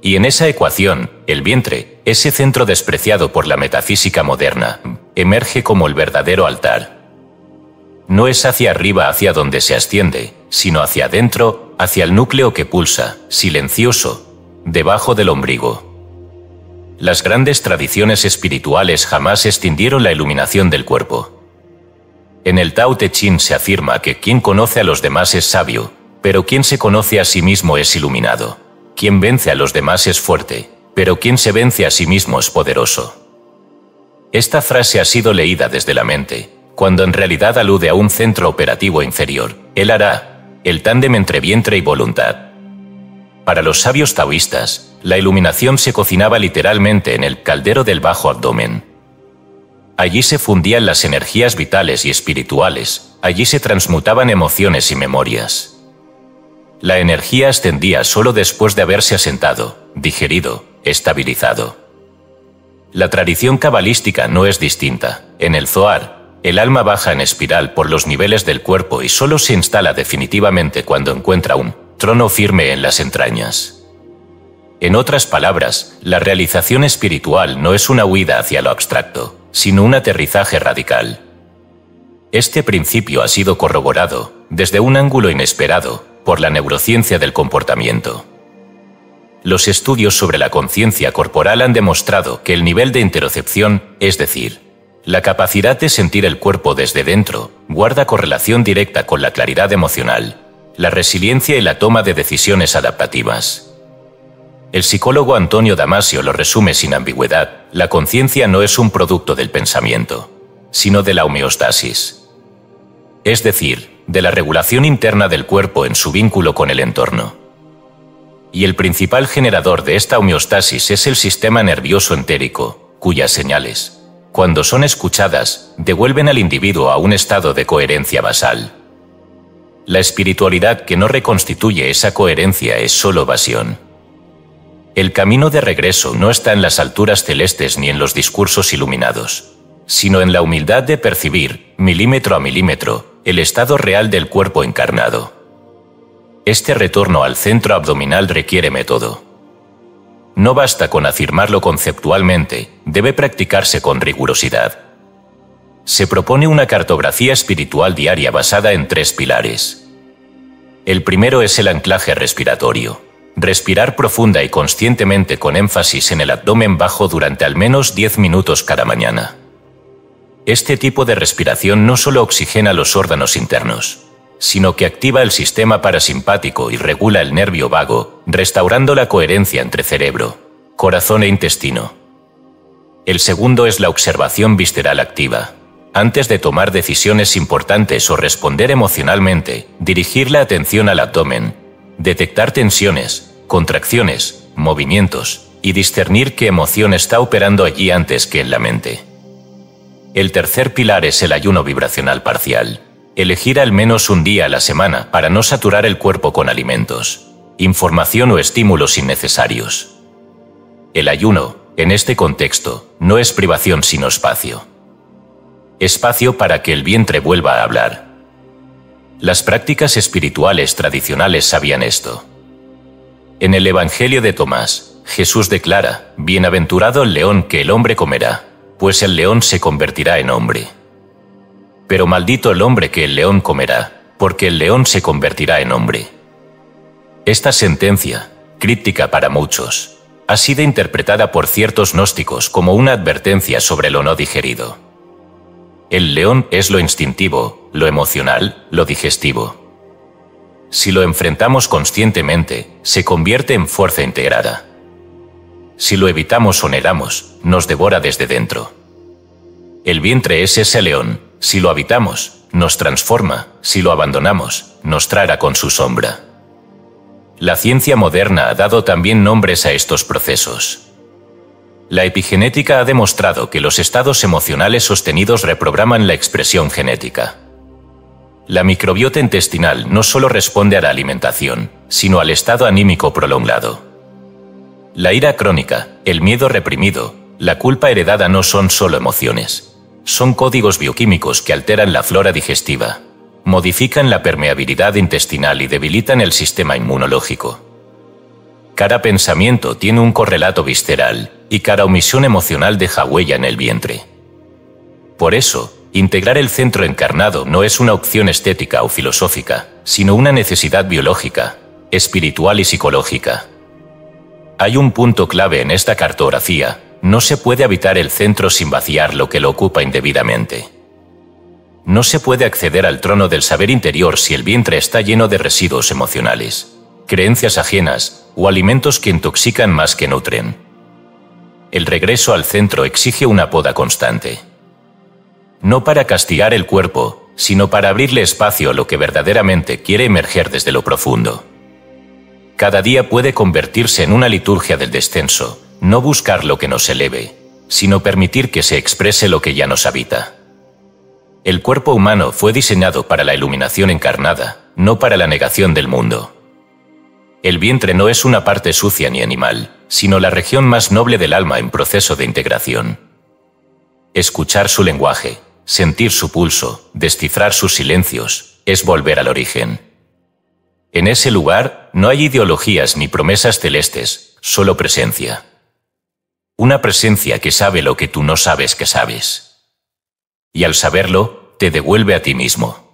Y en esa ecuación, el vientre, ese centro despreciado por la metafísica moderna, emerge como el verdadero altar. No es hacia arriba hacia donde se asciende, sino hacia adentro, hacia el núcleo que pulsa, silencioso, debajo del ombligo. Las grandes tradiciones espirituales jamás extendieron la iluminación del cuerpo. En el Tao Te Ching se afirma que quien conoce a los demás es sabio, pero quien se conoce a sí mismo es iluminado. Quien vence a los demás es fuerte, pero quien se vence a sí mismo es poderoso. Esta frase ha sido leída desde la mente, cuando en realidad alude a un centro operativo inferior, el Ara, el tándem entre vientre y voluntad. Para los sabios taoístas, la iluminación se cocinaba literalmente en el caldero del bajo abdomen, Allí se fundían las energías vitales y espirituales, allí se transmutaban emociones y memorias. La energía ascendía solo después de haberse asentado, digerido, estabilizado. La tradición cabalística no es distinta. En el Zohar, el alma baja en espiral por los niveles del cuerpo y solo se instala definitivamente cuando encuentra un trono firme en las entrañas. En otras palabras, la realización espiritual no es una huida hacia lo abstracto, sino un aterrizaje radical. Este principio ha sido corroborado, desde un ángulo inesperado, por la neurociencia del comportamiento. Los estudios sobre la conciencia corporal han demostrado que el nivel de interocepción, es decir, la capacidad de sentir el cuerpo desde dentro, guarda correlación directa con la claridad emocional, la resiliencia y la toma de decisiones adaptativas. El psicólogo Antonio Damasio lo resume sin ambigüedad: la conciencia no es un producto del pensamiento, sino de la homeostasis. Es decir, de la regulación interna del cuerpo en su vínculo con el entorno. Y el principal generador de esta homeostasis es el sistema nervioso entérico, cuyas señales, cuando son escuchadas, devuelven al individuo a un estado de coherencia basal. La espiritualidad que no reconstituye esa coherencia es solo evasión. El camino de regreso no está en las alturas celestes ni en los discursos iluminados, sino en la humildad de percibir, milímetro a milímetro, el estado real del cuerpo encarnado. Este retorno al centro abdominal requiere método. No basta con afirmarlo conceptualmente, debe practicarse con rigurosidad. Se propone una cartografía espiritual diaria basada en 3 pilares. El primero es el anclaje respiratorio. Respirar profunda y conscientemente con énfasis en el abdomen bajo durante al menos 10 minutos cada mañana. Este tipo de respiración no solo oxigena los órganos internos, sino que activa el sistema parasimpático y regula el nervio vago, restaurando la coherencia entre cerebro, corazón e intestino. El segundo es la observación visceral activa. Antes de tomar decisiones importantes o responder emocionalmente, dirigir la atención al abdomen, detectar tensiones, contracciones, movimientos, y discernir qué emoción está operando allí antes que en la mente. El tercer pilar es el ayuno vibracional parcial. Elegir al menos un día a la semana para no saturar el cuerpo con alimentos, información o estímulos innecesarios. El ayuno, en este contexto, no es privación sino espacio. Espacio para que el vientre vuelva a hablar. Las prácticas espirituales tradicionales sabían esto. En el Evangelio de Tomás, Jesús declara: «Bienaventurado el león que el hombre comerá, pues el león se convertirá en hombre. Pero maldito el hombre que el león comerá, porque el león se convertirá en hombre». Esta sentencia, críptica para muchos, ha sido interpretada por ciertos gnósticos como una advertencia sobre lo no digerido. El león es lo instintivo, lo emocional, lo digestivo. Si lo enfrentamos conscientemente, se convierte en fuerza integrada. Si lo evitamos o negamos, nos devora desde dentro. El vientre es ese león. Si lo habitamos, nos transforma; si lo abandonamos, nos traerá con su sombra. La ciencia moderna ha dado también nombres a estos procesos. La epigenética ha demostrado que los estados emocionales sostenidos reprograman la expresión genética. La microbiota intestinal no solo responde a la alimentación, sino al estado anímico prolongado. La ira crónica, el miedo reprimido, la culpa heredada no son solo emociones. Son códigos bioquímicos que alteran la flora digestiva, modifican la permeabilidad intestinal y debilitan el sistema inmunológico. Cada pensamiento tiene un correlato visceral y cada omisión emocional deja huella en el vientre. Por eso, integrar el centro encarnado no es una opción estética o filosófica, sino una necesidad biológica, espiritual y psicológica. Hay un punto clave en esta cartografía: no se puede habitar el centro sin vaciar lo que lo ocupa indebidamente. No se puede acceder al trono del saber interior si el vientre está lleno de residuos emocionales, creencias ajenas o alimentos que intoxican más que nutren. El regreso al centro exige una poda constante. No para castigar el cuerpo, sino para abrirle espacio a lo que verdaderamente quiere emerger desde lo profundo. Cada día puede convertirse en una liturgia del descenso, no buscar lo que nos eleve, sino permitir que se exprese lo que ya nos habita. El cuerpo humano fue diseñado para la iluminación encarnada, no para la negación del mundo. El vientre no es una parte sucia ni animal, sino la región más noble del alma en proceso de integración. Escuchar su lenguaje, sentir su pulso, descifrar sus silencios, es volver al origen. En ese lugar no hay ideologías ni promesas celestes, solo presencia. Una presencia que sabe lo que tú no sabes que sabes. Y al saberlo, te devuelve a ti mismo.